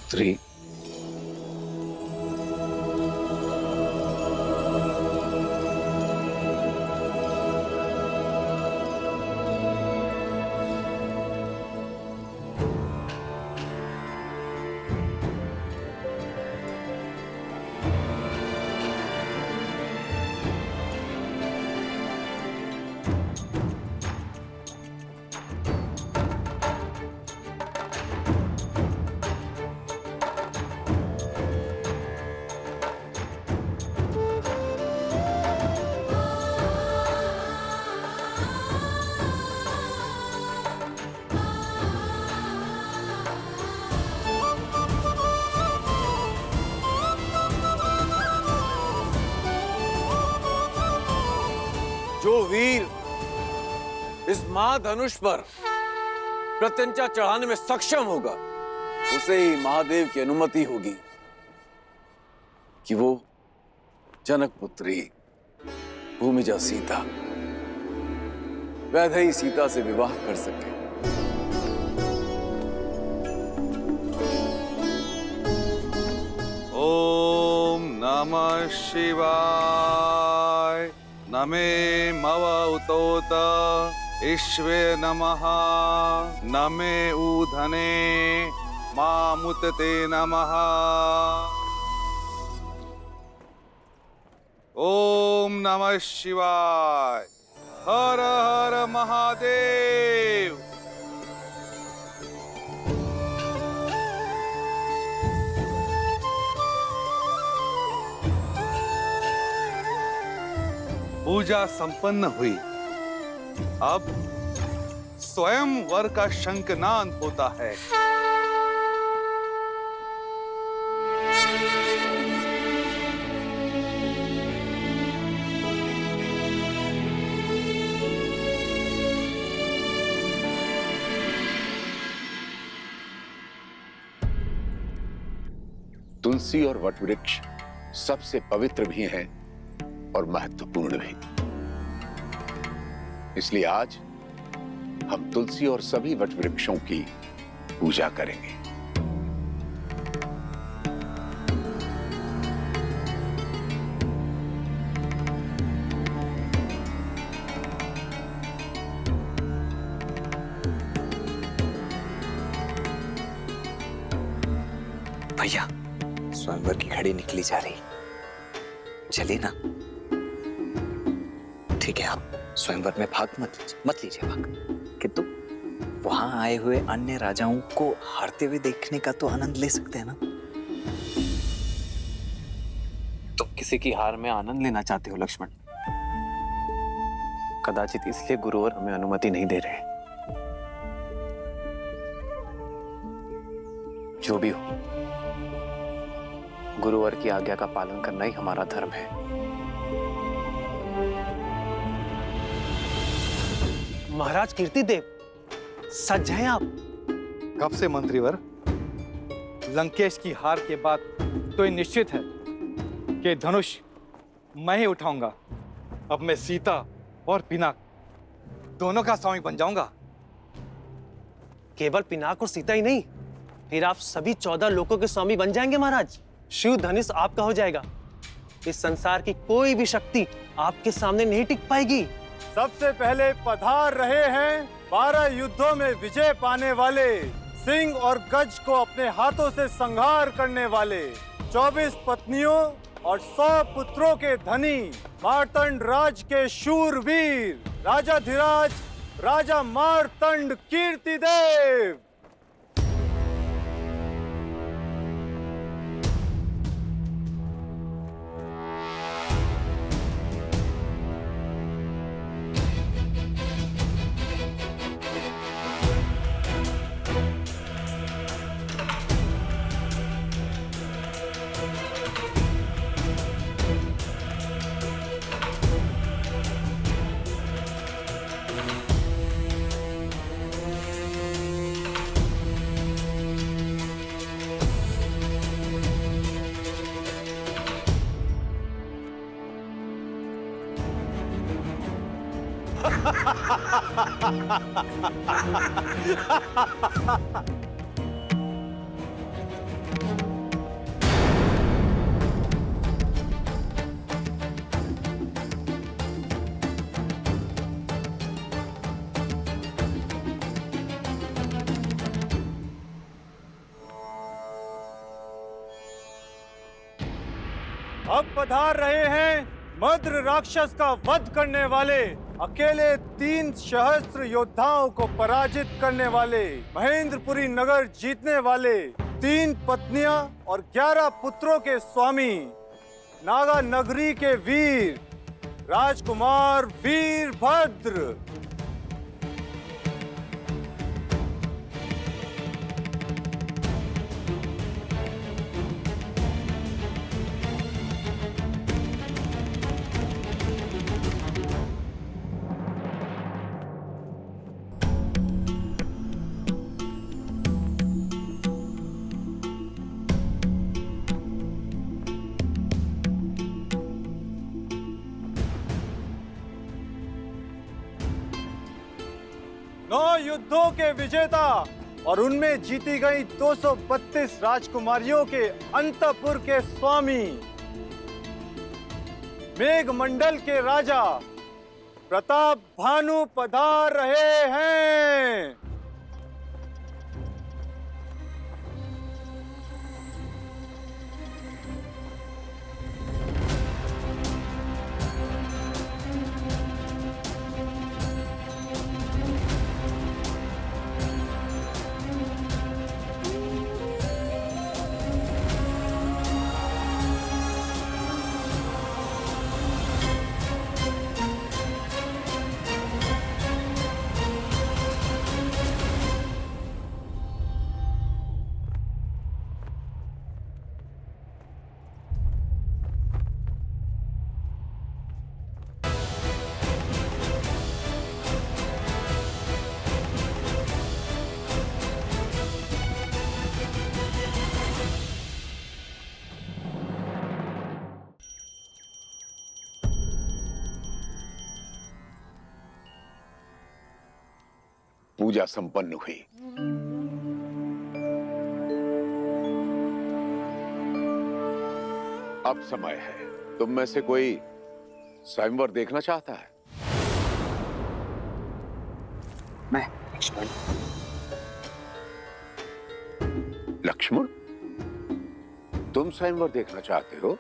पुत्री, जो वीर इस महाधनुष पर प्रत्यंचा चढ़ाने में सक्षम होगा, उसे ही महादेव की अनुमति होगी कि वो जनक पुत्री भूमिजा सीता, वैदेही सीता से विवाह कर सके। ओम नमः शिवाय। नमे मव उतोत ईश्वे नमः नमे ऊधने मामुतते नमः। ओम नमः शिवाय। हर हर महादेव। पूजा संपन्न हुई। अब स्वयं वर का शंखनाद होता है। तुलसी और वटवृक्ष सबसे पवित्र भी हैं और महत्वपूर्ण भी। इसलिए आज हम तुलसी और सभी वटवृक्षों की पूजा करेंगे। भैया, स्वयंवर की घड़ी निकली जा रही, चलिए ना। ठीक है, आप स्वयंवर में भाग मत लीजिए भाग, किंतु वहां आए हुए अन्य राजाओं को हारते हुए देखने का तो आनंद ले सकते हैं ना। तुम किसी की हार में आनंद लेना चाहते हो लक्ष्मण। कदाचित इसलिए गुरुवर हमें अनुमति नहीं दे रहे। जो भी हो, गुरुवर की आज्ञा का पालन करना ही हमारा धर्म है। महाराज कीर्तिदेव, सच हैं आप? कब से मंत्रीवर? लंकेश की हार के बाद तो ये निश्चित है कि धनुष मैं ही उठाऊंगा। अब मैं सीता और पिनाक दोनों का स्वामी बन जाऊंगा। केवल पिनाक और सीता ही नहीं, फिर आप सभी 14 लोकों के स्वामी बन जाएंगे महाराज। शिव धनुष आपका हो जाएगा। इस संसार की कोई भी शक्ति आपके सामने नहीं टिक पाएगी। सबसे पहले पधार रहे हैं 12 युद्धों में विजय पाने वाले, सिंह और गज को अपने हाथों से संहार करने वाले, 24 पत्नियों और 100 पुत्रों के धनी, मार्तंड राज के शूरवीर, राजाधिराज राजा मार्तंड कीर्तिदेव। अब पधार रहे हैं मद्र राक्षस का वध करने वाले, अकेले 3 सहस्त्र योद्धाओं को पराजित करने वाले, महेंद्रपुरी नगर जीतने वाले, 3 पत्नियां और 11 पुत्रों के स्वामी, नागा नगरी के वीर, राजकुमार वीरभद्र। युद्धों के विजेता और उनमें जीती गई 232 राजकुमारियों के अंतपुर के स्वामी, मेघमंडल के राजा, प्रताप भानु पधार रहे हैं। पूजा संपन्न हुई। अब समय है, तुम में से कोई स्वयंवर देखना चाहता है? मैं लक्ष्मण। लक्ष्मण, तुम स्वयंवर देखना चाहते हो?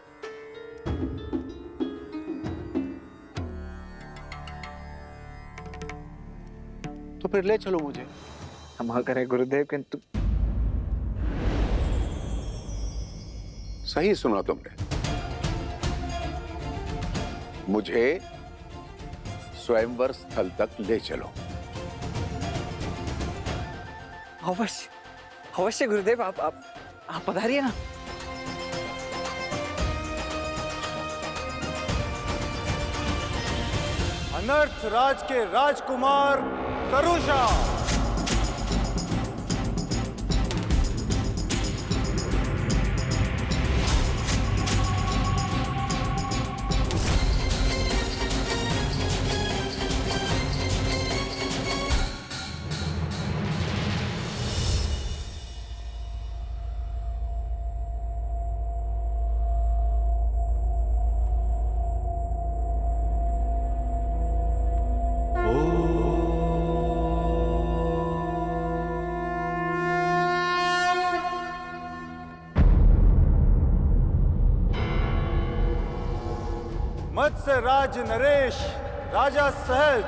तो फिर ले चलो मुझे। क्षमा करें गुरुदेव, किंतु सही सुना तुमने। मुझे स्वयंवर स्थल तक ले चलो। अवश्य अवश्य गुरुदेव, आप पधारिए ना। अनर्थ राज के राजकुमार करुषा। मत्स्य राज नरेश, राजा सहज।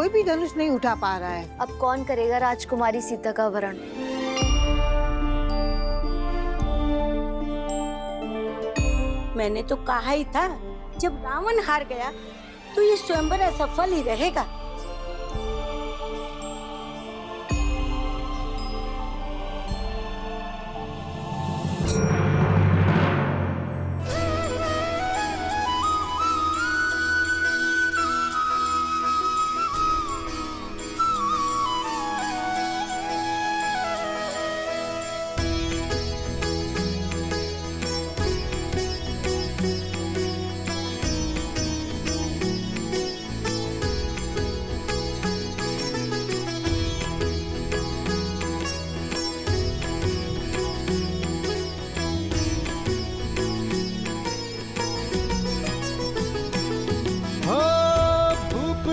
कोई भी धनुष नहीं उठा पा रहा है। अब कौन करेगा राजकुमारी सीता का वरण? मैंने तो कहा ही था, जब रावण हार गया तो ये स्वयंवर असफल ही रहेगा।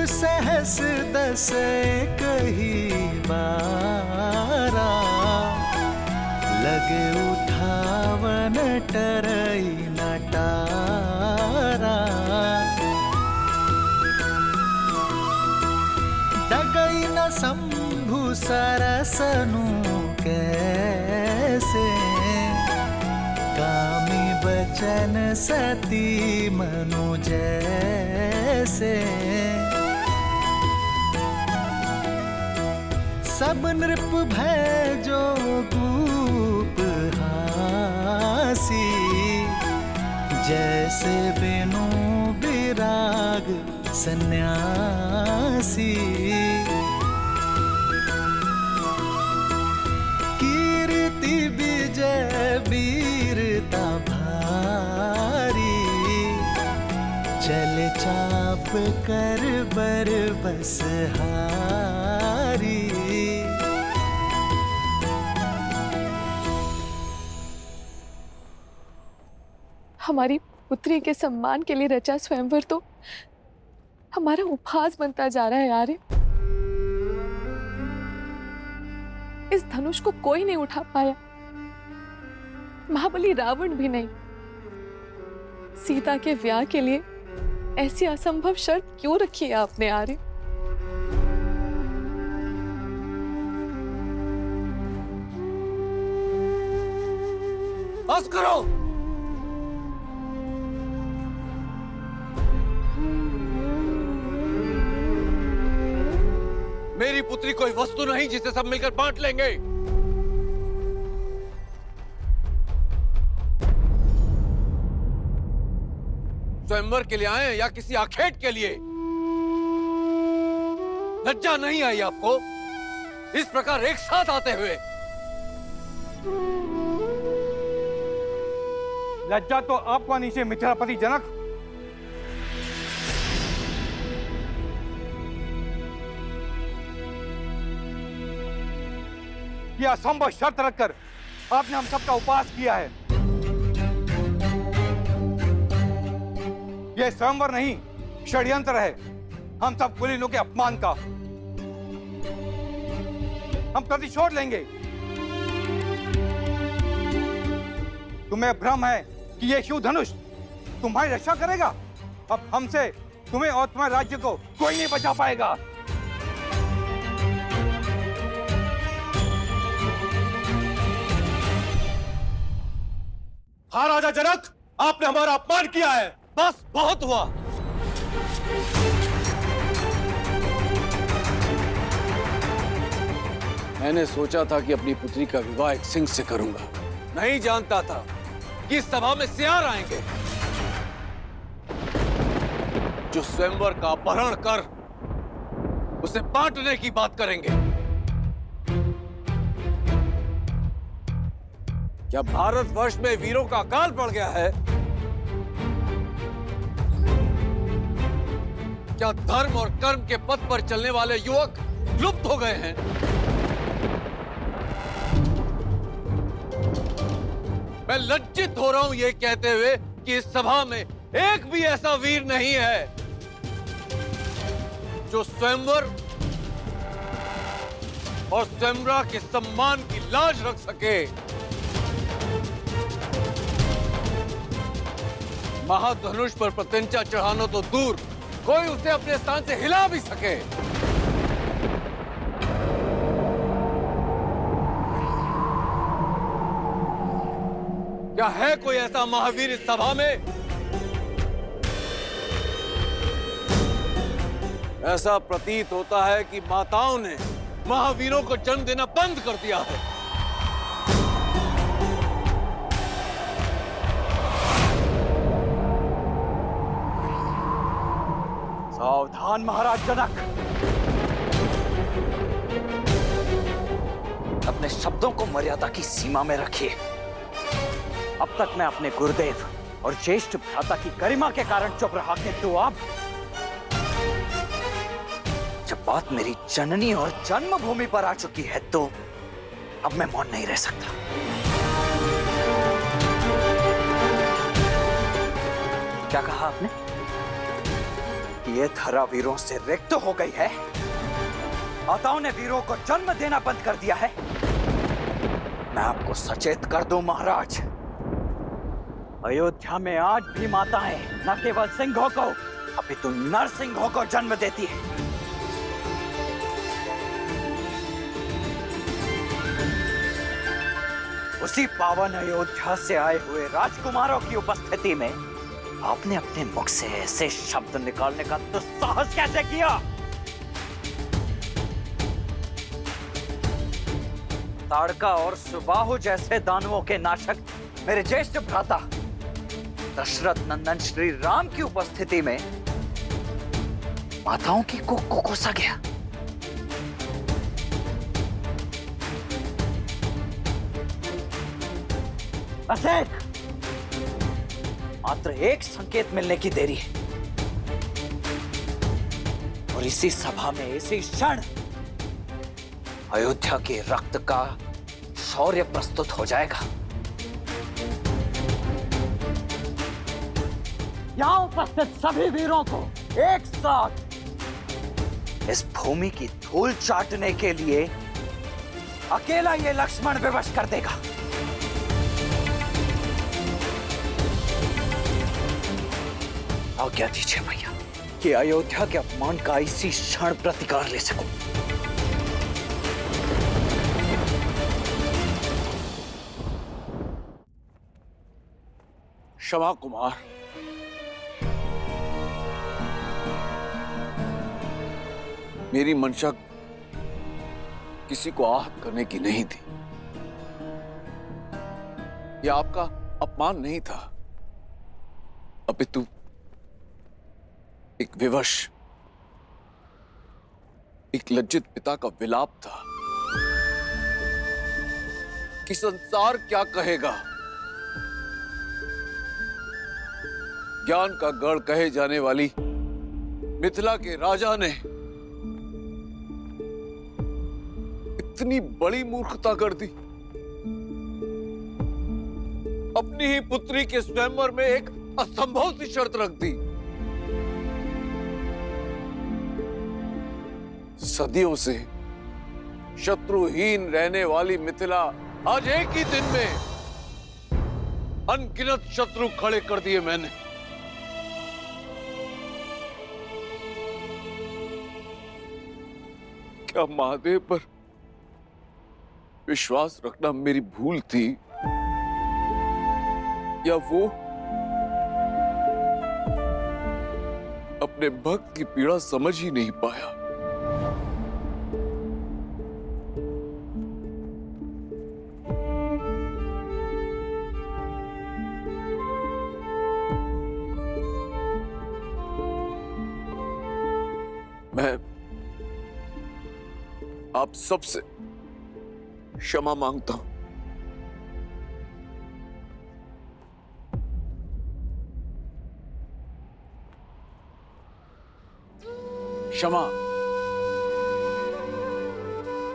सहस दस कही बारा, लगे उठावन टरई नटारा। डगई न शंभु सरसनु कैसे, कामी बचन सती मनु जैसे। सब नृप भय जो भूप हासी, जैसे बिनु विराग सन्यासी। कीर्ति विजय वीरता भारी, चल चाप कर बर बस हारी। हमारी पुत्री के सम्मान के लिए रचा स्वयंवर तो हमारा उपहास बनता जा रहा है यार। इस धनुष को कोई नहीं उठा पाया, महाबली रावण भी नहीं। सीता के विवाह के लिए ऐसी असंभव शर्त क्यों रखी है आपने आर्य? बस करो। मेरी पुत्री कोई वस्तु नहीं जिसे सब मिलकर बांट लेंगे। स्वयंवर के लिए आए या किसी आखेट के लिए? लज्जा नहीं आई आपको इस प्रकार एक साथ आते हुए? लज्जा तो आपको आनी चाहिए मिथिलापति जनक। यह असंभव शर्त रखकर आपने हम सबका उपहास किया है। यह स्वयंवर नहीं, षड्यंत्र है हम सब कुलीनों के अपमान का। हम प्रतिशोध लेंगे। तुम्हें भ्रम है कि यह शिव धनुष तुम्हारी रक्षा करेगा। अब हमसे तुम्हें और तुम्हारे राज्य को कोई नहीं बचा पाएगा। हाँ राजा जनक, आपने हमारा अपमान किया है। बस बहुत हुआ। मैंने सोचा था कि अपनी पुत्री का विवाह एक सिंह से करूंगा। नहीं जानता था कि इस सभा में सियार आएंगे जो स्वयंवर का अपहरण कर उसे बांटने की बात करेंगे। क्या भारतवर्ष में वीरों का अकाल पड़ गया है? क्या धर्म और कर्म के पथ पर चलने वाले युवक लुप्त हो गए हैं? मैं लज्जित हो रहा हूं ये कहते हुए कि इस सभा में एक भी ऐसा वीर नहीं है जो स्वयंवर और स्वयंवरा के सम्मान की लाज रख सके। महाधनुष पर प्रत्यंचा चढ़ाना तो दूर, कोई उसे अपने स्थान से हिला भी सके। क्या है कोई ऐसा महावीर इस सभा में? ऐसा प्रतीत होता है कि माताओं ने महावीरों को जन्म देना बंद कर दिया है। सावधान महाराज जनक, अपने शब्दों को मर्यादा की सीमा में रखिए। अब तक मैं अपने गुरुदेव और ज्येष्ठ भ्राता की गरिमा के कारण चुप रहा, किंतु अब जब बात मेरी जननी और जन्मभूमि पर आ चुकी है तो अब मैं मौन नहीं रह सकता। क्या कहा आपने? ये धरा वीरों से रिक्त हो गई है? माताओं ने वीरों को जन्म देना बंद कर दिया है? मैं आपको सचेत कर दूं महाराज, अयोध्या में आज भी माताएं न केवल सिंहों को अपितु नरसिंहों को जन्म देती है। उसी पावन अयोध्या से आए हुए राजकुमारों की उपस्थिति में आपने अपने मुख से ऐसे शब्द निकालने का दुस्साहस कैसे किया? ताड़का और सुबाहु जैसे दानवों के नाशक मेरे ज्येष्ठ भ्राता दशरथ नंदन श्री राम की उपस्थिति में माताओं की कोख को कोसा गया। बस मात्र एक संकेत मिलने की देरी है और इसी सभा में इसी क्षण अयोध्या के रक्त का शौर्य प्रस्तुत हो जाएगा। यहां उपस्थित सभी वीरों को एक साथ इस भूमि की धूल चाटने के लिए अकेला ये लक्ष्मण विवश कर देगा। आज्ञा दीजिए भैया कि अयोध्या के अपमान का इसी क्षण प्रतिकार ले सकूं। क्षमा कुमार, मेरी मंशा किसी को आहत करने की नहीं थी। यह आपका अपमान नहीं था, अपितु एक विवश, एक लज्जित पिता का विलाप था कि संसार क्या कहेगा। ज्ञान का गढ़ कहे जाने वाली मिथिला के राजा ने इतनी बड़ी मूर्खता कर दी। अपनी ही पुत्री के स्वयंवर में एक असंभव सी शर्त रख दी। सदियों से शत्रुहीन रहने वाली मिथिला आज एक ही दिन में अनगिनत शत्रु खड़े कर दिए मैंने। क्या महादेव पर विश्वास रखना मेरी भूल थी, या वो अपने भक्त की पीड़ा समझ ही नहीं पाया? मैं आप सबसे क्षमा मांगता हूं। क्षमा।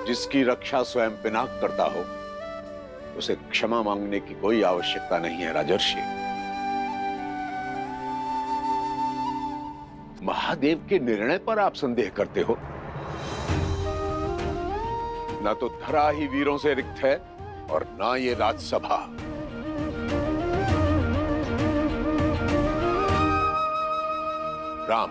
जिसकी रक्षा स्वयं पिनाक करता हो उसे क्षमा मांगने की कोई आवश्यकता नहीं है राजर्षि। महादेव के निर्णय पर आप संदेह करते हो। ना तो धरा ही वीरों से रिक्त है और ना ये राजसभा। राम,